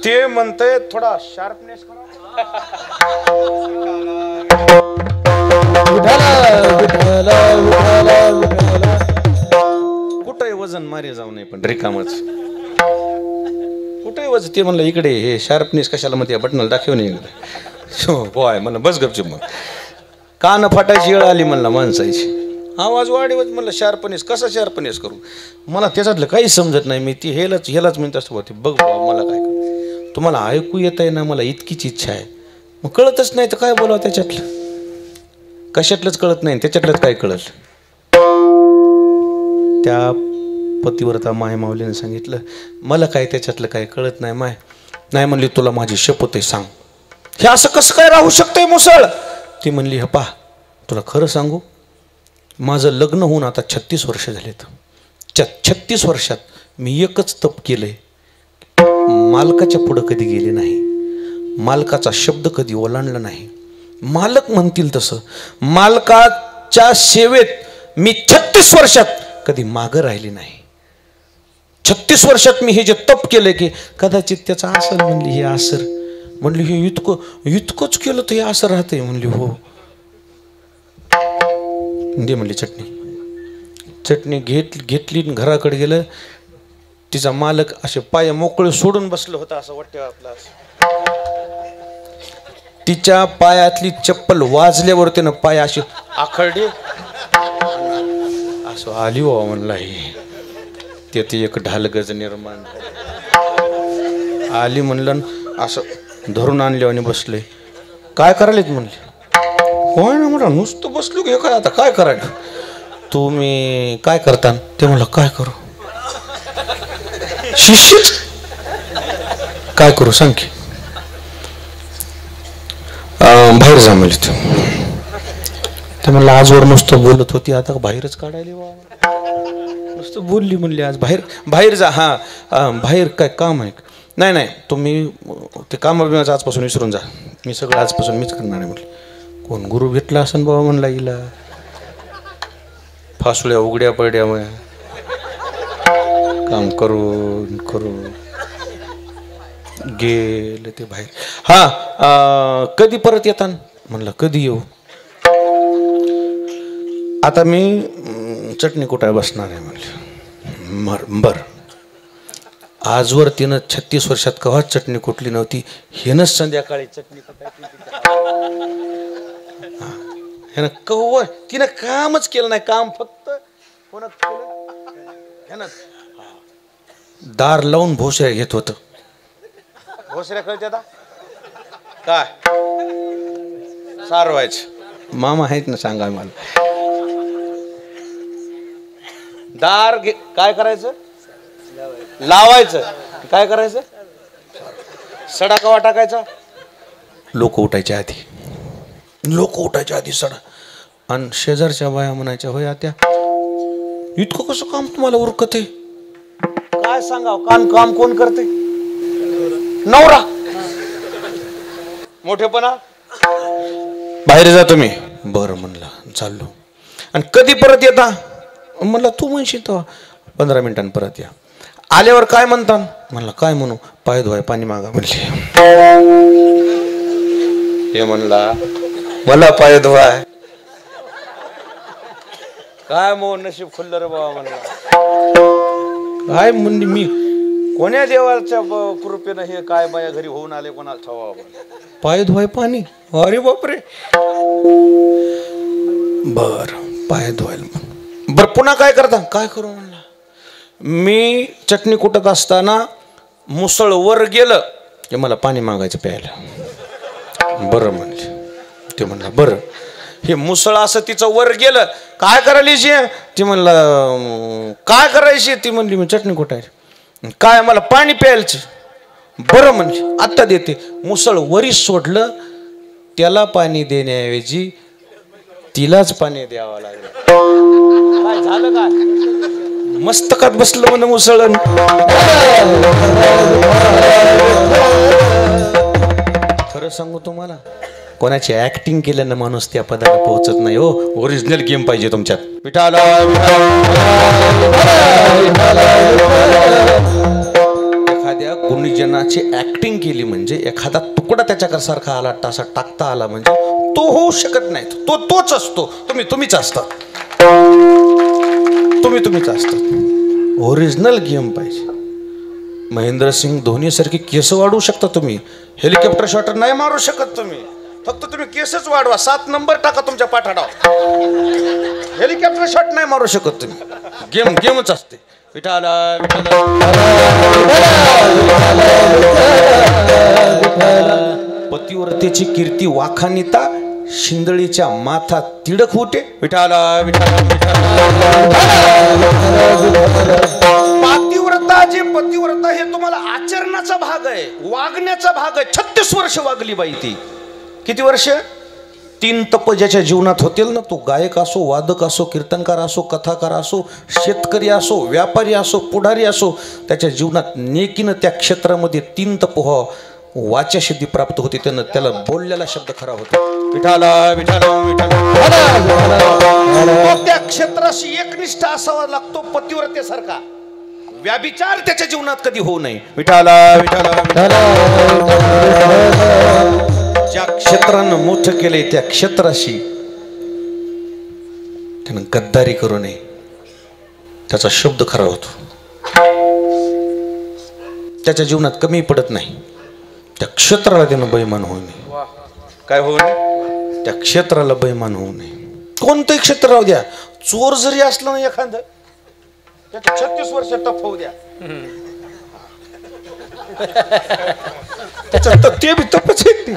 S1: ते म्हणतंय थोडा शार्पनेस करा. कुठे वजन मारे जाऊ नये पण रिकामच. कुठे वजन ते म्हणलं इकडे हे शार्पनेस कशाला मध्ये बटनाला दाखव नाही इकडे. बॉय म्हणलं बस गपचूप. मग कान फाटायची वेळ आली म्हणला माणसाची. आवाज वाढवत म्हणलं शार्पनेस कसा शार्पनेस करू. मला त्याच्यातलं काही समजत नाही. मी ती हेलाच म्हणत असतो ते बघ बाबा मला काय कर. तुम्हाला ऐकू येत आहे ना मला इतकीच इच्छा आहे. मग कळतच नाही तर काय बोलावं त्याच्यातलं. कशातलंच कळत नाही त्याच्यातलंच काय कळत. त्या पतिव्रता माय माऊलीने सांगितलं मला काय त्याच्यातलं काय कळत नाही माय. नाही म्हणली तुला माझी शपथ आहे सांग हे असं कसं काय राहू शकतंय मुसळ. ती म्हणली हे पहा तुला खरं सांगू माझं लग्न होऊन आता 36 वर्ष झालेत. 36 वर्षात मी एकच तप केलंय. मालकाच्या पुढं कधी गेले नाही. मालकाचा शब्द कधी ओलांडला नाही. मालक म्हणतील तसं मालकाच्या सेवेत मी 36 वर्षात कधी मागं राहिली नाही. 36 वर्षात मी हे जे तप केलंय की कदाचित त्याचं असर. म्हणली हे असर. म्हणली हे इतकंच केलं तर हे असं राहतंय. म्हणली हो दे म्हणली चटणी घेतली घराकडे गेलं. तिचा मालक असे पाय मोकळे सोडून बसलं होता असं वाटतं आपला. तिच्या पायातली चप्पल वाजल्यावर त्यानं पाय असे आखडले असं आली हो म्हणला. त्यात एक ढालगज निर्माण आली म्हणलं असं धरून आणले आणि बसले. काय करायलेत म्हणले. होय ना म्हणा नुसतं बसलो की काय आता काय करायला. तुम्ही काय करता. ते म्हणलं काय करू. शिष्यच काय करू सांग की. बाहेर जा म्हणले. ते म्हणलं आजवर नुसतं बोलत होती आता बाहेरच काढायला. नुसतं बोलली म्हणली आज बाहेर जा. हां बाहेर काय काम आहे. नाही तुम्ही ते कामाचं आजपासून विसरून जा. मी सगळं आजपासून मीच करणार आहे म्हटलं. कोण गुरु भेटला असन बाबा म्हणला हिला. फासुळ्या उघड्या पडल्या काम करू गेले ते बाहेर. हा कधी परत येतात म्हणलं कधी येऊ. आता मी चटणी कुटाय बसणार आहे म्हणलं. बर आजवर तिनं 36 वर्षात कवा चटणी कुटली नव्हती. हेनच संध्याकाळी चटणी कुटायची. ह्यानं कव तिनं कामच केलं नाही. काम फक्त कोणात केलं दार लावून भोसऱ्या घेत होत. भोसऱ्या कळते आता काय सारवायचं. मामा आहेत ना सांगा मला. दार काय करायचं लावायचं. काय करायचं सडा कवा टाकायचा. लोक उठायच्या आधी सडा. आणि शेजारच्या बाया म्हणायच्या होय आत्या इतकं कसं काम तुम्हाला उरकत आहे. काय सांगाव काम कोण करते. नवरा मोठेपणा. बाहेर जा तुम्ही. बरं म्हणलं चाललो. आणि कधी परत येता म्हणलं तू म्हणशील तर 15 मिनिटांनी परत या. आल्यावर काय म्हणतात म्हणलं काय म्हणू. पाय धुवाय पाणी मागा म्हणले. हे म्हणला मला पाय धुवाय काय मग नशीब खुल्लं रे बाबा म्हणला. काय म्हणली मी कोण्या देवाच्या कृपेनं हे काय बाया घरी होऊन आले कोणाला ठेवा. पाय धुवाय पाणी. अरे बापरे. बर पाय धुवायला. बर पुन्हा काय करता. काय करू म्हणला. मी चटणी कुटत असताना मुसळ वर गेलं की मला पाणी मागायचं प्यायला. बरं म्हणले. ते म्हणला बरं. हे मुसळ असं तिचं वर गेलं काय करायची. ती म्हणलं काय करायची. ती म्हणली मी चटणी कुटायची. काय मला पाणी प्यायचं. बरं म्हणली आत्ता देते. मुसळ वरीच सोडलं. त्याला पाणी देण्याऐवजी तिलाच पाणी द्यावं लागलं. काय झालं काय मस्तकात बसलं म्हण मुसळ. खरं सांगू तुम्हाला कोणाची ऍक्टिंग केल्यानं माणूस त्या पदाला पोहोचत नाही हो. ओरिजिनल गेम पाहिजे तुमच्यात. एखाद्या एखाद्या गुणीजनाची ऍक्टिंग केली म्हणजे एखादा तुकडा त्याच्यासारखा आला असा टाकता आला म्हणजे तो होऊ शकत नाही. तो तोच असतो. तुम्हीच असता. तुम्हीच असता. ओरिजिनल गेम पाहिजे. महेंद्रसिंग धोनी सारखी केस वाढवू शकता तुम्ही. हेलिकॉप्टर शॉट नाही मारू शकत तुम्ही. फक्त तुम्ही केसच वाढवा. 7 नंबर टाका तुमच्या पाठाडाव. हेलिकॉप्टर शॉट नाही मारू शकत तुम्ही. गेमच असते. विठाला पतिव्रतेची कीर्ती वाखानिता शिंदळीच्या माथा तिडक होते. विठाला पतिव्रता हे तुम्हाला आचरणाचा भाग आहे, वागण्याचा भाग आहे. 36 वर्ष वागली बाई ती. किती वर्ष? 3 तप ज्याच्या जीवनात होतील ना, तो गायक असो, वादक असो, कीर्तनकार असो, कथाकार असो, शेतकरी असो, व्यापारी असो, पुढारी असो, त्याच्या जीवनात नेकीनं त्या क्षेत्रामध्ये 3 तप वाच्यासिद्धी प्राप्त होते. त्याला बोललेला शब्द खरा होता. विठाला त्या क्षेत्राशी एकनिष्ठ असावा लागतो पतिव्रतेसारखा. व्याभिचार त्याच्या जीवनात कधी होऊ नये. विठाला ज्या क्षेत्रानं मोठं केलंय त्या क्षेत्राशी त्यानं गद्दारी करू नये. त्याचा शब्द खरा होतो. त्याच्या जीवनात कमी पडत नाही. त्या क्षेत्राला त्यानं बैमान होऊ नये. काय होऊ नये? त्या क्षेत्राला बैमान होऊ नये. कोणतंही क्षेत्र राहू द्या. चोर जरी असलं ना एखादं, त्याच्या 36 वर्ष टप होऊ द्या. ते बी तपच आहे.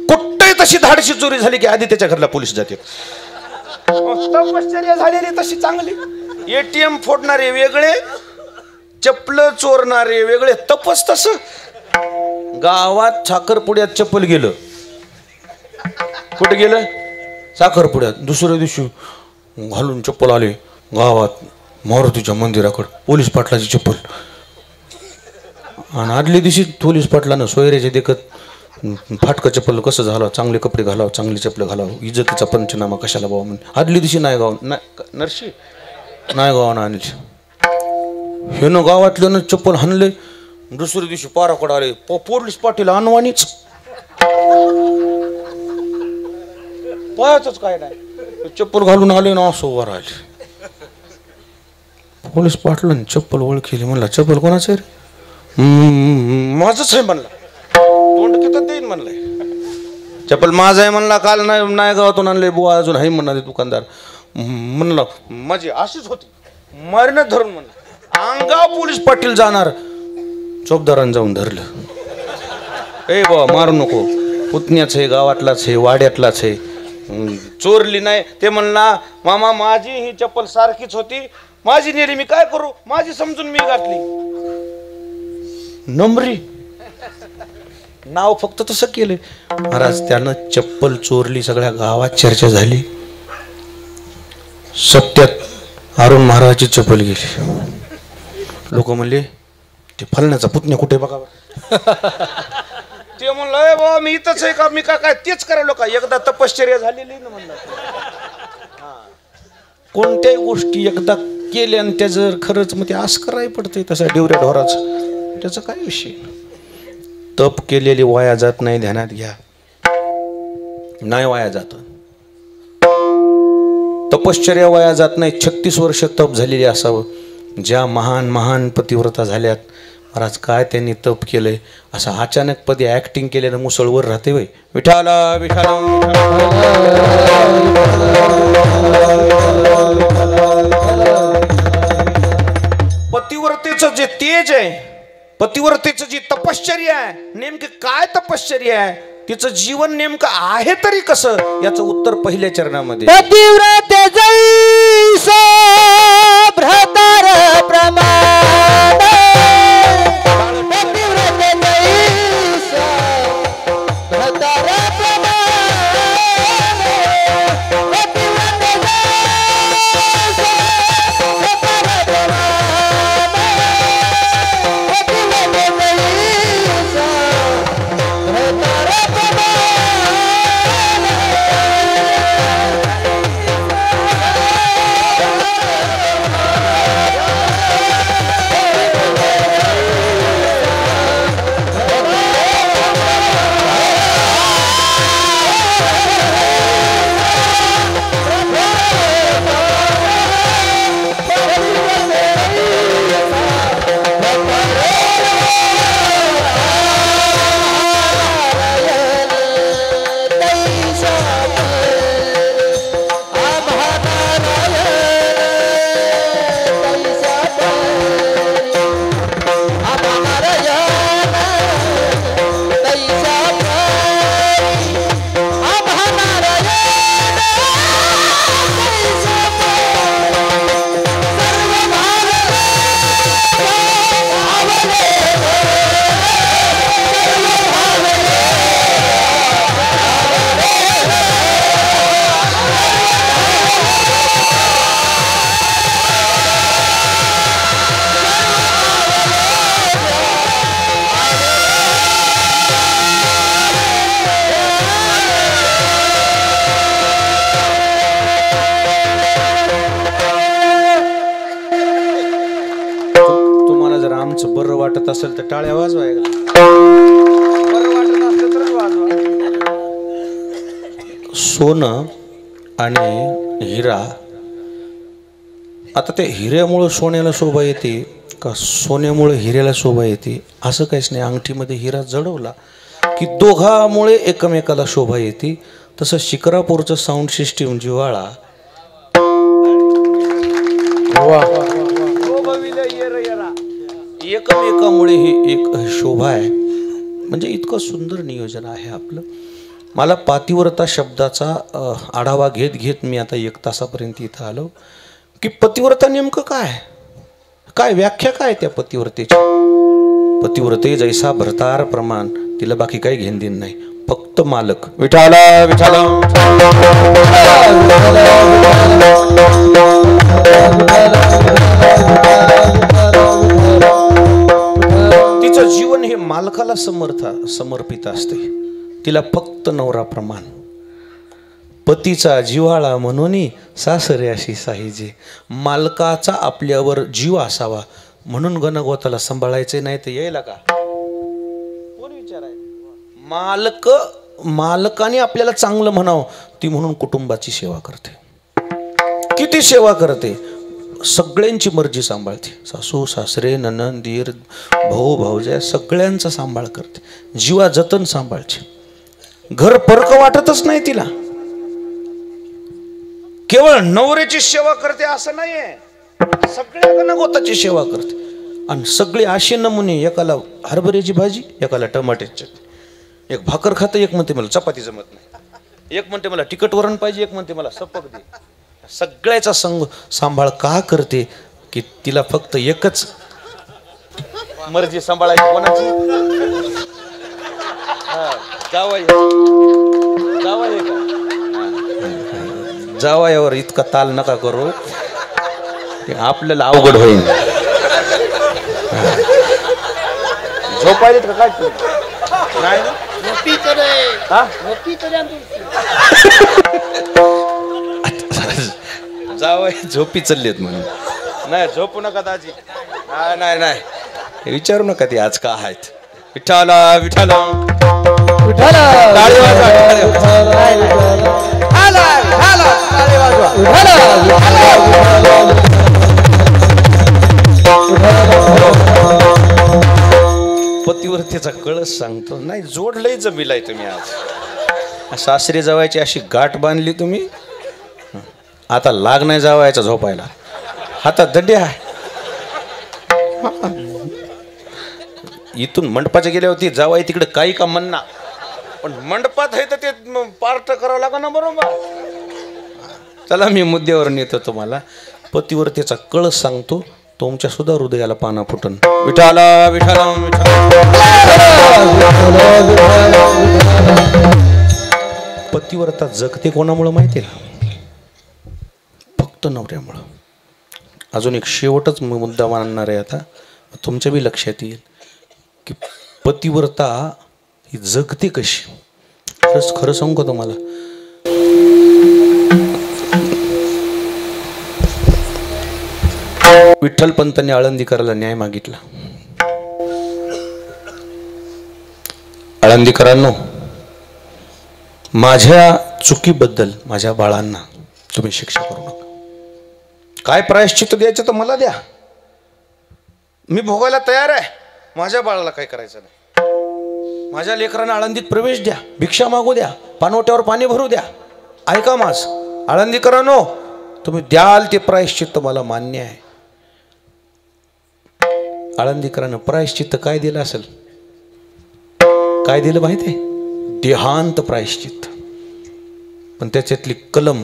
S1: कुठे तशी धाडशी चोरी झाली की आधी त्याच्या घरला पोलीस जाते. तपश्चर्या झालेली तशी चांगली. ATM फोडणारे वेगळे, चप्पल चोरणारे वेगळे. तपच तस. गावात साखरपुड्यात चप्पल गेलं. कुठे गेलं? साखरपुड्यात. दुसऱ्या दिवशी घालून चप्पल आले गावात मारुतीच्या मंदिराकडे. पोलीस पाटलाची चप्पल. आणि आदल्या दिवशी पोलीस पाटलानं सोयऱ्याचे देखत फाटका चप्पल कसं झालं, चांगले कपडे घालावं, चांगली चप्पल घालावं, इज्जतीचा पंचनामा कशाला बाबा म्हणून आदल्या दिवशी नरशी नायगावानं आणली. हे न गावातल्यानं चप्पल हाणले. दुसऱ्या दिवशी पाराकडे आले पोलीस पाटील अनवाणीच. पायाच काय नाही. चप्पल घालून आले ना असं वर आले. पोलीस पाटलानं चप्पल ओळखली. म्हणला चप्पल कोणाचं आहे रे? माझच आहे म्हणला. तोंड किती देईन म्हणलाय. चप्पल माझं आहे म्हणला. काल नाही गावातून आणले बुवा, अजून आहे म्हणणार दुकानदार. म्हणलं माझी अशीच होती, मारण्यात धरून म्हणलं. अंगाव पोलीस पाटील जाणार. चौकदारानं जाऊन धरलं. ए बाबा मारू नको, पुतण्याच आहे, गावातलाच आहे, वाड्यातलाच आहे, चोरली नाही. ते म्हणला मामा माझी ही चप्पल सारखीच होती, माझी नेली, मी काय करू, माझी समजून मी घातली. नम्री नाव फक्त तसं केलं. महाराज त्यानं चप्पल चोरली. सगळ्या गावात चर्चा झाली. सत्यात अरुण महाराजची चप्पल गेली. लोक म्हणले ते फलण्याचा पुतण्या कुठे बघावा. ते म्हणलं बाबा मी इथंच आहे का, मी काय तेच करायलो का. एकदा तपश्चर्या झालेली ना म्हणलं. कोणत्याही गोष्टी एकदा केल्या आणि त्या जर खरंच मग ते आस करायला पडतंय. तसा डिवऱ्या ढोराचं त्याचा काय विषय. तप केलेली वाया जात नाही, ध्यानात घ्या. नाही वाया जात. तपश्चर्या वाया जात नाही. 36 वर्ष तप झालेली असावं. ज्या महान महान पतिव्रता झाल्यात महाराज, काय त्यांनी तप केलंय. असं अचानक पदी ऍक्टिंग केल्यानं मुसळवर राहते वय. विठाला विठाला पतिव्रतेचं जे तेज आहे, पतिव्रतेचं जी तपश्चर्या आहे, नेमकी काय तपश्चर्या आहे, तिचं जीवन नेमकं आहे तरी कसं, याचं उत्तर पहिल्या चरणामध्ये.
S2: पतिव्रते जैसा भ्रातर प्रमाण, पतिव्रते जैसा भ्रातर प्रमाण, पतिव्रते जैसा भ्रातर प्रमाण, पतिव्रते जैसा भ्रातर प्रमाण.
S1: बरं वाटत असेल तर टाळ्या वाजवायला.
S3: बरं वाटत असलं तरच वाजवा.
S1: सोनं आणि हिरा, आता ते हिऱ्यामुळं सोन्याला शोभा येते का सोन्यामुळे हिऱ्याला शोभा येते असं काहीच नाही. अंगठीमध्ये हिरा जडवला की दोघामुळे एकमेकाला शोभा येते. तसं शिक्रापूरचं साऊंड सिस्टीम जिव्हाळा एकमेकामुळे ही एक शोभा आहे. म्हणजे इतकं सुंदर नियोजन आहे आपलं. मला पातिव्रता शब्दाचा आढावा घेत घेत मी आता 1 तासापर्यंत इथं आलो की पतिव्रता नेमकं काय, काय व्याख्या काय त्या पतिव्रतेची. पतिव्रते जैसा भरतार प्रमाण, तिला बाकी काही घेण देण नाही, फक्त मालक. विठाला विठाला तिचं जीवन हे मालकाला समर्पित असते. तिला फक्त नवरा प्रमाण. पतीचा जिव्हाळा म्हणून सासरे अशी साहिजे. मालकाचा आपल्यावर जीव असावा म्हणून गणगोताला सांभाळायचे नाही तर यायला का कोण विचाराय. मालकाने आपल्याला चांगलं म्हणावं ती म्हणून कुटुंबाची सेवा करते. किती सेवा करते, सगळ्यांची मर्जी सांभाळते. सासू सासरे ननंद दीर भाऊ भाऊजा सगळ्यांचा सांभाळ करते. जीवा जतन सांभाळते. घर परक वाटतच नाही तिला. केवळ नवऱ्याची सेवा करते असं नाहीये, सगळ्या गणगोताची सेवा करते. आणि सगळे असे नमुने, एकाला हरभऱ्याची भाजी, एकाला टमाट्याची चटणी, एक भाकर खातं, एक म्हणते मला चपाती जमत नाही, एक म्हणते मला तिखट वरण पाहिजे, एक म्हणते मला सपक दे. सगळ्याचा सांभाळ का करते की तिला फक्त एकच मर्जी सांभाळायची. कोणाची? जावयावर इतका ताल नका करू, आपल्याला अवघड होईल. झोपायला का काय नाही जावय झोपी चाललेत म्हणून. नाही झोपू नका दाजी. नाही नाही विचारू नका ते आज का आहेत. विठाला विठाला पतिव्रतेचा कळस सांगतो. नाही जोड लय जमिलाय तुम्ही आज. सासरी जावायची अशी गाठ बांधली तुम्ही. आता लाग नाही जावायचा झोपायला, हातात दंडे आहे. इथून मंडपाच्या गेल्या होती जावाय तिकडे काही का म्हणना, पण मंडपात आहे तर ते पार्ट करावं लागा ना. बरोबर. चला मी मुद्द्यावर नेतो तुम्हाला. पतिव्रतेचा कळस सांगतो, तुमच्या सुद्धा हृदयाला पाना फुटन. विठाला विठाला पतिव्रता जगते कोणामुळं माहिती आहे? फक्त नवऱ्यामुळं. अजून एक शेवटच मुद्दा मानणार आहे आता, तुमच्या बी लक्षात येईल की पतिव्रता ही जगते कशी. खरं सांगू का तुम्हाला, विठ्ठल पंतांनी आळंदीकराला न्याय मागितला. आळंदीकरांनो, माझ्या चुकीबद्दल माझ्या बाळांना तुम्ही शिक्षा करू नका. काय प्रायश्चित्त द्यायचं तर मला द्या, मी भोगायला तयार आहे. माझ्या बाळाला काय करायचं नाही. माझ्या लेकरांना आळंदीत प्रवेश द्या, भिक्षा मागू द्या, पानवट्यावर पाणी भरू द्या. ऐका माझ आळंदीकरांनो, तुम्ही द्याल ते प्रायश्चित्त मला मान्य आहे. आळंदीकरांना प्रायश्चित्त काय दिलं असेल? काय दिलं माहिती आहे? देहांत प्रायश्चित्त. पण त्याच्यातली कलम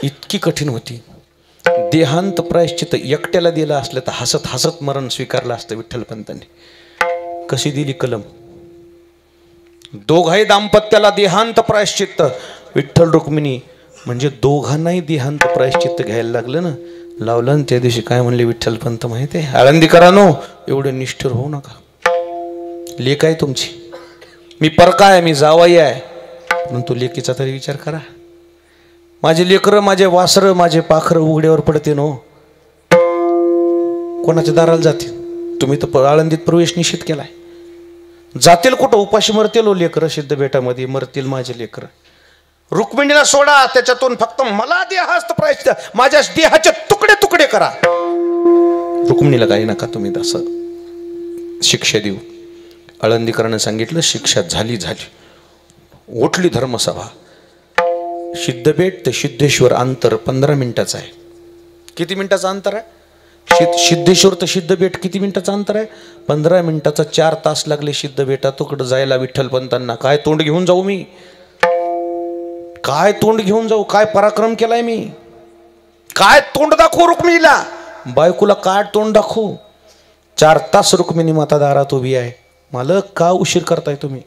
S1: इतकी कठीण होती. देहांत प्रायश्चित्त एकट्याला दिलं असलं तर हसत हसत मरण स्वीकारलं असतं विठ्ठलपंतांनी. कशी दिली कलम? दोघाही दाम्पत्याला देहांत प्रायश्चित्त. विठ्ठल रुक्मिणी म्हणजे दोघांनाही देहांत प्रायश्चित्त घ्यायला लागलं ना, लावलं. त्या दिवशी काय म्हणले विठ्ठलपंत माहिती आहे? आळंदीकरांनो, एवढे निष्ठुर होऊ नका. लेक आहे तुमची, मी परका आहे, मी जावाई आहे, परंतु लेकीचा तरी विचार करा. माझे लेकरं, माझे वासरं, माझे पाखरं उघड्यावर पडते नो, कोणाच्या दाराला जाते? तुम्ही तर आळंदीत प्रवेश निषेध केलाय. जातील कुठं? उपाशी मरतील. लेकरं सिद्ध बेटामध्ये मरतील माझे लेकरं. रुक्मिणीला सोडा, त्याच्यातून फक्त मला देहास्त प्रायश्चित्त, माझ्या देहाचे तुकडे तुकडे करा. रुक्मिणीला काही नका तुम्ही असं शिक्षा देऊ. आळंदीकरांनी सांगितलं, शिक्षा झाली. उठली धर्मसभा. सिद्धबेट ते सिद्धेश्वर अंतर 15 मिनिटाचं आहे. किती मिनिटाचं अंतर आहे? सिद्धेश्वर तर सिद्धबेट किती मिनिटाचं अंतर आहे? 15 मिनिटाचा. 4 तास लागले सिद्धबेटा तुकडं जायला विठ्ठलपंतांना. काय तोंड घेऊन जाऊ मी? काय तोंड घेऊन जाऊ? काय पराक्रम केलाय मी? काय तोंड दाखवू रुक्मिणीला? बायकोला काय तोंड दाखवू? 4 तास रुक्मिणी माता दारात उभी आहे. मालक का उशीर करताय तुम्ही?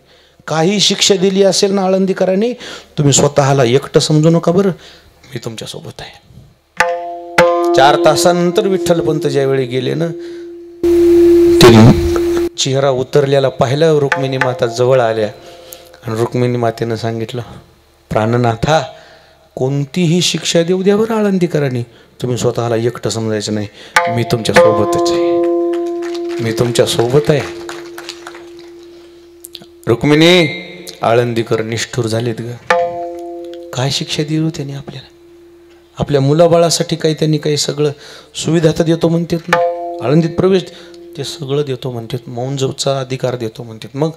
S1: काही शिक्षा दिली असेल ना आळंदीकरांनी, तुम्ही स्वतःला एकटं समजू नका बरं, मी तुमच्या सोबत आहे. 4 तासानंतर विठ्ठलपंत ज्यावेळी गेले ना, ते चेहरा उतरलेला पाहिलं. रुक्मिणी माता जवळ आल्या आणि रुक्मिणी मातेनं सांगितलं, प्राणनाथा कोणतीही शिक्षा देऊ द्या बरं आळंदीकरांनी, तुम्ही स्वतःला एकटं समजायचं नाही, मी तुमच्या सोबतच आहे, मी तुमच्या सोबत आहे. रुक्मिणी, आळंदीकर निष्ठुर झालेत ग. काय शिक्षा दिली त्यांनी आपल्याला? आपल्या मुलाबाळासाठी काही त्यांनी काही सगळं सुविधा तर देतो म्हणतात ना, आळंदीत प्रवेश ते सगळं देतो म्हणतात, मौंजवचा अधिकार देतो म्हणतात. मग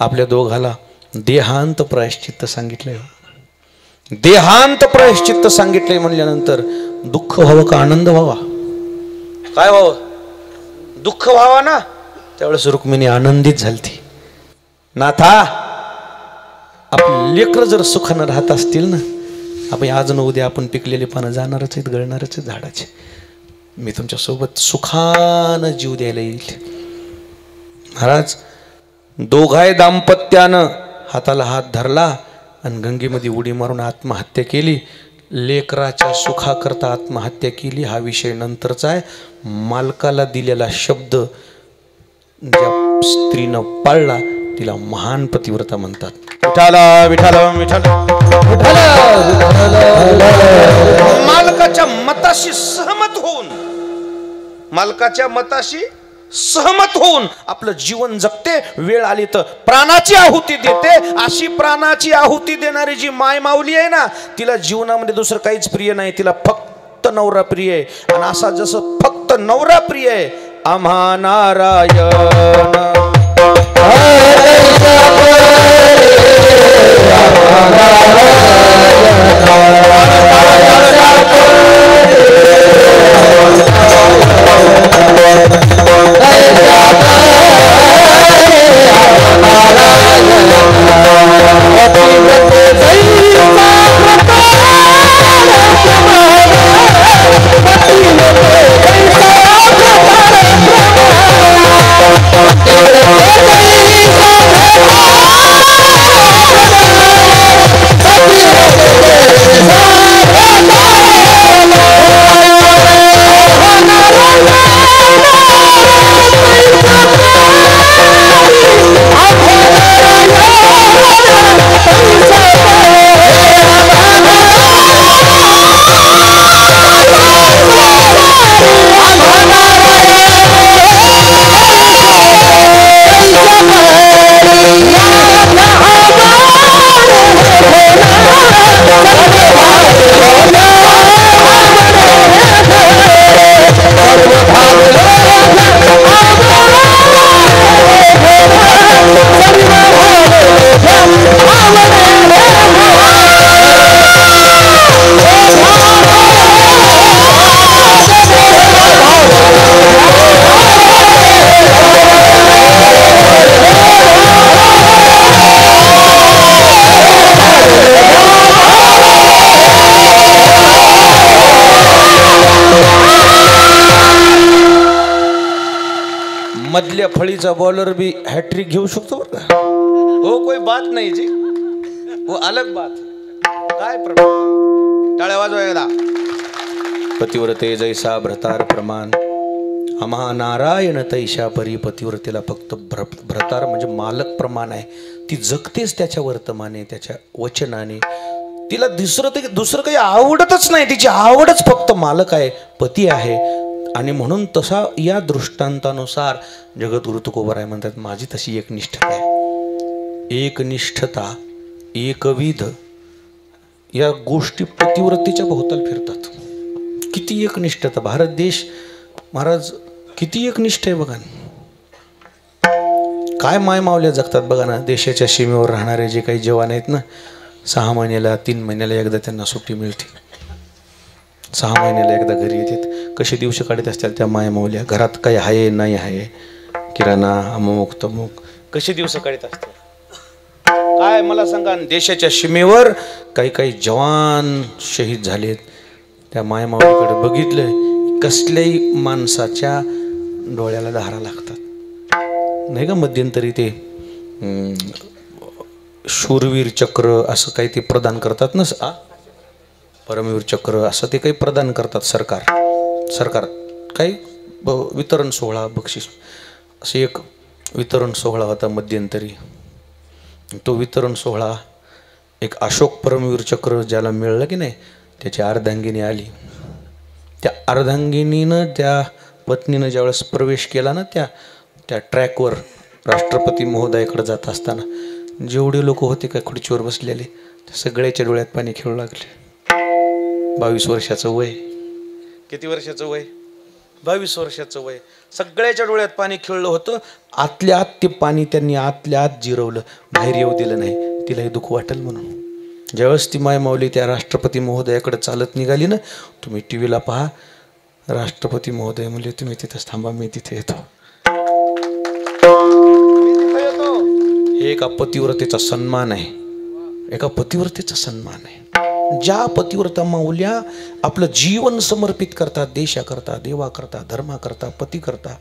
S1: आपल्या दोघाला देहांत प्रायश्चित्त सांगितलंय. देहांत प्रायश्चित्त सांगितलंय म्हणल्यानंतर दुःख व्हावं का आनंद व्हावा? काय व्हावं? दुःख व्हावा ना. त्यावेळेस रुक्मिणी आनंदित झालती. नाथा, आपले लेकर जर सुखानं राहत असतील ना, आपण आज न उद्या आपण पिकलेले पानं जाणारच आहेत, गळणारच आहेत झाडाचे. मी तुमच्या सोबत सुखानं जीव द्यायला येईल. महाराज, दोघाय दाम्पत्यानं हाताला हात धरला आणि गंगेमध्ये उडी मारून आत्महत्या केली. लेकराच्या सुखाकरता आत्महत्या केली हा विषय नंतरचा आहे. मालकाला दिलेला शब्द ज्या स्त्रीनं पाळला तिला महान पतिव्रता म्हणतात. विठाला विठाला विठाला मालकाच्या मताशी सहमत होऊन, मालकाच्या मताशी सहमत होऊन आपलं जीवन जगते. वेळ आली तर प्राणाची आहुती देते. अशी प्राणाची आहुती देणारी जी माय माऊली आहे ना, तिला जीवनामध्ये दुसरं काहीच प्रिय नाही, तिला फक्त नवरा प्रिय आहे. आणि असा जसं फक्त नवरा प्रिय आहे, आम्हा नारायण मधल्या फळीचा बॉलर भी हॅट्रिक घेऊ शकतो बरं का? हो, कोई बात नाही जी, वो अलग बात. काय प्रमाण? टाळ्या वाजवा एकदा. पतिव्रते जैसा भ्रतार प्रमाण, आम्हा नारायण तैशा परी. पतिव्रतेला फक्त भ्रतार म्हणजे मालक प्रमाण आहे. ती जगतेच त्याच्या वर्तमाने, त्याच्या वचनाने. तिला दुसरं काही आवडतच नाही. तिची आवडच फक्त मालक आहे, पती आहे. आणि म्हणून तसा या दृष्टांतानुसार जगद्गुरु तुकोबाराय म्हणतात माझी तशी एकनिष्ठता आहे. एकनिष्ठता एकविध या गोष्टी पतिव्रतेच्या भोवताल फिरतात. किती एकनिष्ठता भारत देश महाराज किती एकनिष्ठ आहे बघा. काय माय मावल्या जगतात बघा ना. देशाच्या सीमेवर राहणारे जे काही जवान आहेत ना 6 महिन्याला 3 महिन्याला एकदा त्यांना सुट्टी मिळते. 6 महिन्याला एकदा घरी येतात. कसे दिवस काढत असतात त्या माय मावल्या. घरात काही आहे नाही आहे किराणा अमुक तमुक कसे दिवस काढत असतात. काय मला सांगा. देशाच्या सीमेवर काही काही जवान शहीद झालेत. त्या माय मावलीकडे बघितलं कसल्याही माणसाच्या डोळ्याला धारा लागतात नाही का. मध्यंतरी ते शूरवीर चक्र असं काही ते प्रदान करतात ना. परमवीर चक्र असं ते काही प्रदान करतात सरकार काही वितरण सोहळा बक्षीस असे एक वितरण सोहळा होता मध्यंतरी. तो वितरण सोहळा एक अशोक परमवीर चक्र ज्याला मिळलं की नाही त्याची अर्धांगिनी आली. त्या अर्धांगिनीनं त्या पत्नीनं ज्यावेळेस प्रवेश केला ना त्या ट्रॅकवर राष्ट्रपती महोदयाकडे जात असताना जेवढे लोक होते काय खुर्चीवर बसलेले त्या सगळ्याच्या डोळ्यात पाणी खेळू लागले. 22 वर्षाचं वय. किती वर्षाचं वय. 22 वर्षाचं वय. सगळ्याच्या डोळ्यात पाणी खेळलं होतं. आतल्या आत ते पाणी त्यांनी आतल्या आत जिरवलं. बाहेर येऊ दिलं नाही. तिलाही दुःख वाटेल म्हणून. ज्यावेळेस ती माय माऊली त्या राष्ट्रपती महोदयाकडे चालत निघाली ना तुम्ही टी व्हीला पहा. राष्ट्रपती महोदय म्हणले तुम्ही तिथंच थांबा मी तिथे येतो. हे एका पतिव्रतेचा सन्मान आहे. एका पतिव्रतेचा सन्मान आहे. ज्या पतिव्रता माऊल्या आपलं जीवन समर्पित करतात देशाकरता देवाकरता धर्माकरता पतीकरता.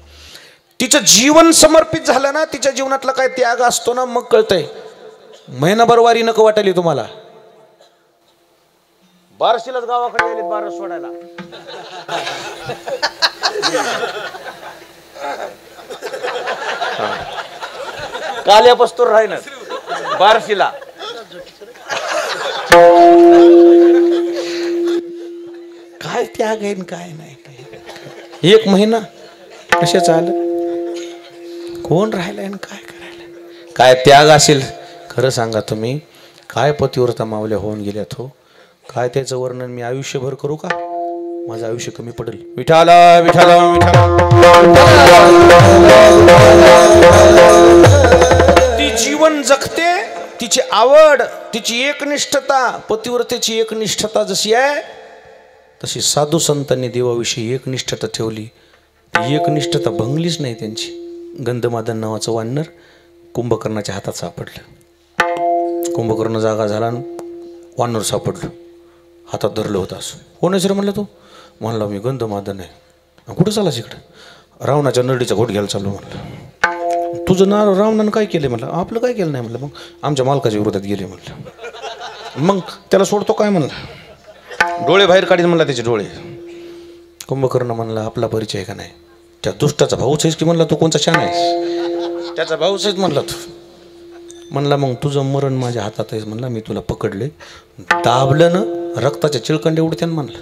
S1: तिचं जीवन समर्पित झालं ना तिच्या जीवनातला काय त्याग असतो ना मग कळतंय. महिनाभर वारी नको वाटली तुम्हाला. बारशीलाच गावाकडे गेलीत बारस सोडायला. काल्या पस्तूर राहिलं बारशीला. काय त्याग आहे काय नाही. 1 महिना कशाचं आलं. कोण राहिलाय काय करायला. काय त्याग असेल खरं सांगा तुम्ही. काय पतिव्रता मावल्या होऊन गेल्यात हो. काय त्याचं वर्णन मी आयुष्यभर करू का. माझं आयुष्य कमी पडेल. विठाला विठाला ती जीवन जगते. तिची आवड तिची एकनिष्ठता पतिव्रतेची एकनिष्ठता जशी आहे तशी साधू संतांनी देवाविषयी एकनिष्ठता ठेवली. ती एकनिष्ठता भंगलीच नाही त्यांची. गंधमादन नावाचं वानर कुंभकर्णाच्या हातात सापडलं. कुंभकर्ण जागा झाला वानर सापडलं. हातात धरलं होतं असं. कोण आहे सर म्हणलं तू. म्हणला मी गंधमादन आहे. कुठं चालास इकडं. रावणाच्या नरडीचा घोट घ्यायला चाललो म्हणलं. तुझं नाव रावणानं काय केलं म्हणलं. आपलं काय केलं नाही म्हणलं. मग आमच्या मालकाच्या विरोधात गेले म्हणलं. मग त्याला सोडतो काय म्हणलं. डोळे बाहेर काढीन म्हणला त्याचे डोळे. कुंभकर्ण म्हणला आपला परिचय आहे का नाही. त्या दुष्टाचा भाऊच आहेस की म्हणला. तू कोणचा शान आहेस. त्याचा भाऊच आहेस म्हणला तू. म्हणला मग तुझं मरण माझ्या हातात आहेस म्हणला. मी तुला पकडले दाबलं ना रक्ताच्या चिळकंडे उडत्यान म्हणलं.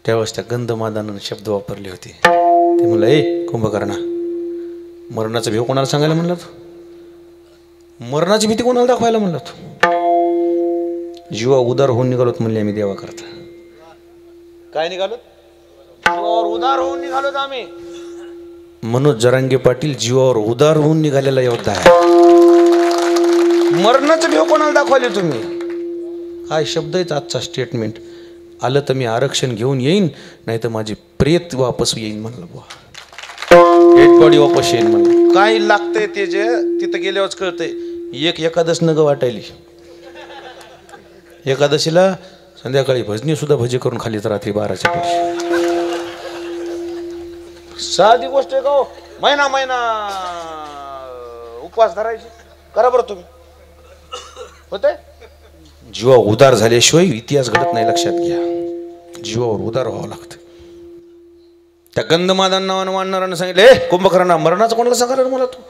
S1: त्यावेळेस त्या गंधमादनानं शब्द वापरले होते. ते म्हणलं ए कुंभकर्णा मरणाचा भेव कोणाला सांगायला म्हणला तू. मरणाची भीती कोणाला दाखवायला म्हणला तू. जीवा उदार होऊन निघालोत म्हणले आम्ही देवा करता. काय निघालो जीवावर उदार होऊन निघालोत आम्ही. मनोज जरांगे पाटील जीवावर उदार होऊन निघालेला योद्धा आहे. मरणाचं भेव कोणाला दाखवायले तुम्ही. काय शब्द आहेत आजचा स्टेटमेंट. आलं तर मी आरक्षण घेऊन येईन नाही तर माझी प्रेत वापस येईन म्हणलं. बुवा डेड बॉडी वापस येईन म्हणलं. काय लागतंय ते जे तिथं गेल्यावरच कळतंय. एकादश नग वाटायली. एकादशीला संध्याकाळी भजनी सुद्धा भजी करून खाली तर रात्री 12च्या पुढे. साधी गोष्ट आहे का हो. महिना उपवास धरायची करा बरं तुम्ही. होते जीवा उदार झाल्याशिवाय इतिहास घडत नाही. लक्षात घ्या. जीवावर उदार व्हावं लागतं. त्या गंधमादन नावानं वानरानं सांगितलं ए कुंभकर्णा मरणाचं कोणाला सांगायला मला तू.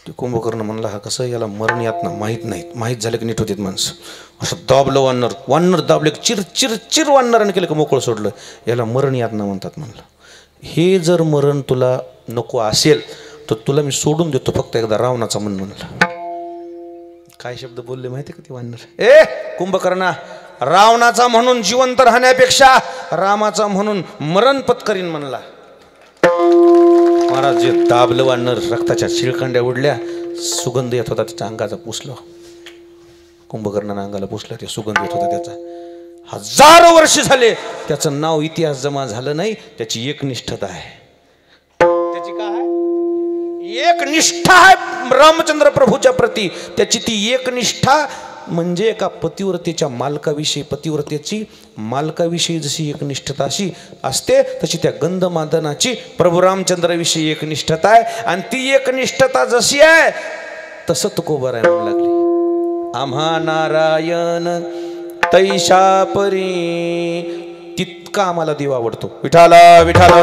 S1: ते कुंभकर्ण म्हणला हा कसं याला मरण यातना माहीत नाहीत, माहीत झालं की नीट होतीत माणसं. असं दाबलं वानर दाबले चिर चिर चिर वानरानं केलं की मोकळं सोडलं, याला मरण यातना म्हणतात म्हणलं. हे जर मरण तुला नको असेल तर तुला मी सोडून देतो, फक्त एकदा रावणाचा म्हण म्हणलं. काय शब्द बोलले माहिती का ते वानर? कुंभकर्णा, रावणाचा म्हणून जिवंत राहण्यापेक्षा रामाचा म्हणून मरण पत्करीन म्हणला. महाराज जे दाबलं वानर, रक्ताच्या शिळकांड्या उडल्या, सुगंध येत होता त्याच्या अंगाचा. पुसलं कुंभकर्णानं अंगाला पुसलं, ते सुगंध येत होता त्याचा. हजारो वर्ष झाले त्याचं नाव इतिहास जमा झालं नाही. त्याची एकनिष्ठता आहे. त्याची काय एक निष्ठा आहे रामचंद्र प्रभूच्या प्रती. त्याची ती एकनिष्ठा म्हणजे एका पतिव्रतेच्या मालकाविषयी, पतिव्रतेची मालकाविषयी जशी एकनिष्ठता अशी असते तशी त्या गंधमादनाची प्रभू रामचंद्राविषयी एकनिष्ठता आहे. आणि ती एकनिष्ठता जशी आहे तसं तुकोबाराय म्हणू लागली. आम्हा नारायण तैशा परी, तितका आम्हाला देव आवडतो. विठाला विठाला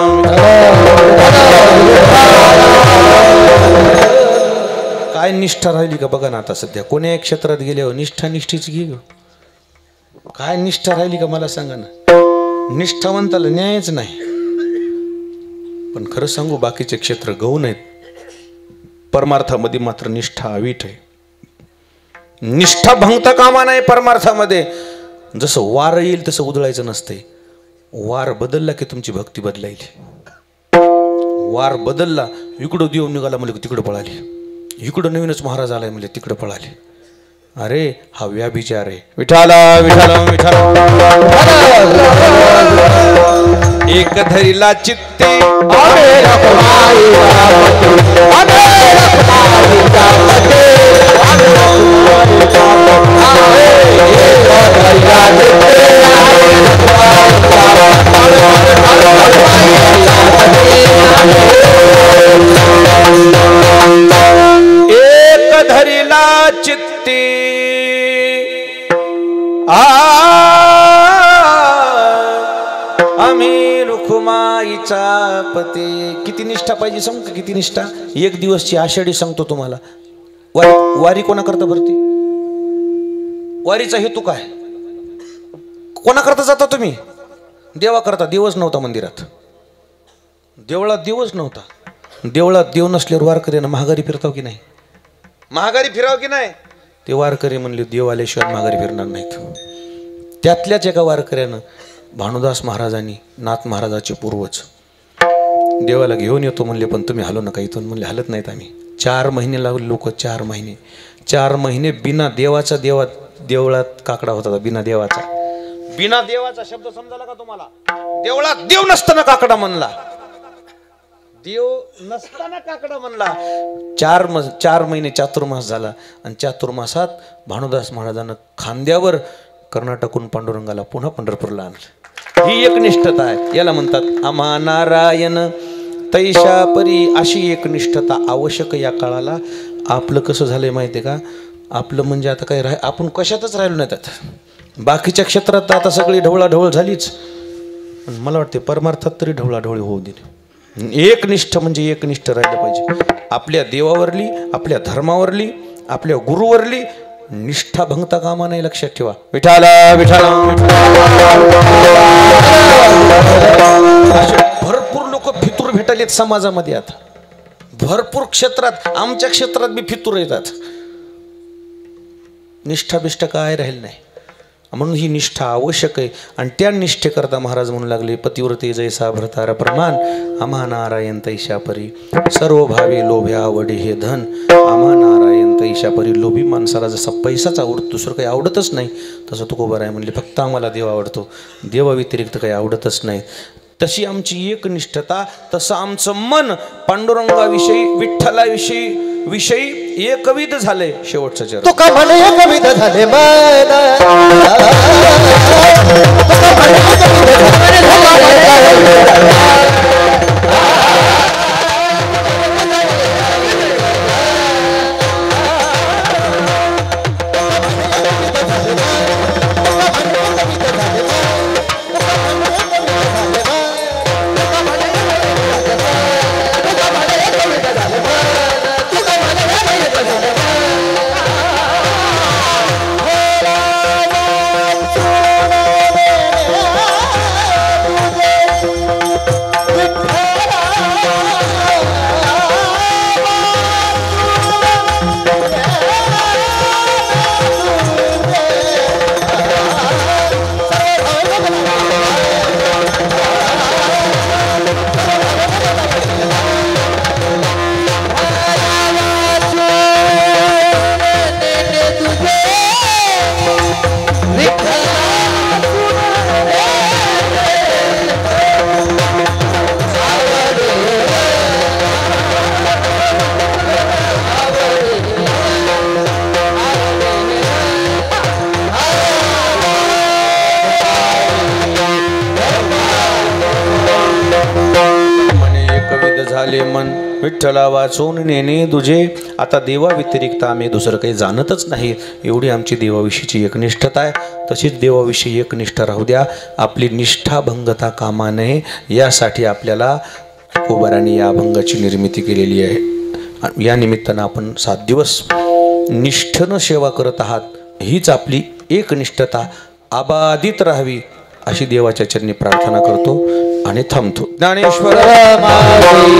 S1: काय निष्ठा राहिली का बघा ना आता सध्या. कोण्या क्षेत्रात गेल्यावर निष्ठा निष्ठीच घे. काय निष्ठा राहिली का मला सांगा ना. निष्ठावंताला न्यायच नाही. पण खरं सांगू बाकीचे क्षेत्र गौण आहेत, परमार्थामध्ये मात्र निष्ठा अवीट आहे. निष्ठा भंगता कामा नाही परमार्थामध्ये. जसं वार येईल तसं उधळायचं नसतंय. वार बदलला की तुमची भक्ती बदलायली. वार बदलला, इकडं देव निघाला म्हणजे तिकडं पळाली, इकडं नवीनच महाराज आलाय म्हणजे तिकडं पळाले. अरे हा व्याभिचार आहे. विठाला विठाला विठाला एक धरीला चित्ते एक धरीला चित्ती आम्ही रुखुमाईचा पती. किती निष्ठा पाहिजे सांगू का? किती निष्ठा. एक दिवसची आषाढी सांगतो तुम्हाला. वारी कोणा करता भरती? वारीचा हेतू काय? कोणा करता जाता तुम्ही? देवा करता. देवच नव्हता मंदिरात, देवळात देवच नव्हता. देवळात देव नसल्यावर वारकऱ्यानं महागारी फिरताव की नाही? महागारी फिराव की नाही? ते वारकरी म्हणले देव आल्याशिवाय महागारी फिरणार नाहीत. त्यातल्याच एका वारकऱ्यानं भानुदास महाराजांनी, नाथ महाराजाचे पूर्वज, देवाला घेऊन येतो म्हणले, पण तुम्ही हलो नका इथून. म्हणले हलत नाहीत आम्ही. 4 महिने लागले लोक. 4 महिने बिना देवाचा. देवळात काकडा होता, बिना देवाचा. बिना देवाचा शब्द समजाला का तुम्हाला? देवळात देव नसताना काकडा म्हणला. देव नसताना काकडा म्हणला. 4 महिने चातुर्मास झाला. आणि चातुर्मासात भानुदास महाराजांना खांद्यावर कर्नाटकून पांडुरंगाला पुन्हा पंढरपूरला आणलं. ही एकनिष्ठता आहे. याला म्हणतात आम्हा नारायण तैशा परी. अशी एकनिष्ठता आवश्यक या काळाला. आपलं कसं झालंय माहिती आहे का? आपलं म्हणजे आता काय आपण कशातच राहिलो नाही. आता बाकीच्या क्षेत्रात तर आता सगळी ढवळाढवळ झालीच, पण मला वाटते परमार्थात तरी ढवळाढवळी होऊ दिली. एकनिष्ठ म्हणजे एकनिष्ठ राहिलं पाहिजे. आपल्या देवावरली, आपल्या धर्मावरली, आपल्या गुरुवरली निष्ठा भंगता कामा नाही. लक्षात ठेवा. विठाला विठाला. भरपूर लोक फितूर भेटालेत समाजामध्ये. आता भरपूर क्षेत्रात, आमच्या क्षेत्रात बी फितूर येतात. निष्ठा बिष्ठा काय राहील नाही. म्हणून ही निष्ठा आवश्यक आहे. आणि त्या निष्ठेकरता महाराज म्हणू लागले पतिव्रते जैसा भरतार प्रमाण आम्हा नारायण तैशा परी. सर्व भावे लोभ्या आवडे हे धन आम्हा नारायण तैशा परी. लोभी माणसाला जसा पैसाच आवडतो, दुसरं काही आवडतच नाही, तसं तुकोबाराय म्हणले फक्त आम्हाला देव आवडतो, देवाव्यतिरिक्त काही आवडतच नाही. तशी आमची एकनिष्ठता, तसं आमचं मन पांडुरंगाविषयी, विठ्ठलाविषयी एकविध झालंय. शेवटचं चरण
S2: तुका म्हणे एकविध झाले मन.
S1: झाले मन विठ्ठला वाचून नेणे तुझे. आता देवा व्यतिरिक्त आम्ही दुसरं काही जाणतच नाही. एवढी आमची देवाविषयीची एकनिष्ठता आहे. तशीच देवाविषयी एकनिष्ठ राहू द्या. आपली निष्ठा भंगता कामा नये यासाठी आपल्याला तुकोबारांनी या अभंगाची निर्मिती केलेली आहे. या निमित्तानं आपण 7 दिवस निष्ठेनं सेवा करत आहात. हीच आपली एकनिष्ठता अबाधित राहावी अशी देवाच्या चरणी प्रार्थना करतो आणि थांबतो. ज्ञानेश्वर
S2: माऊली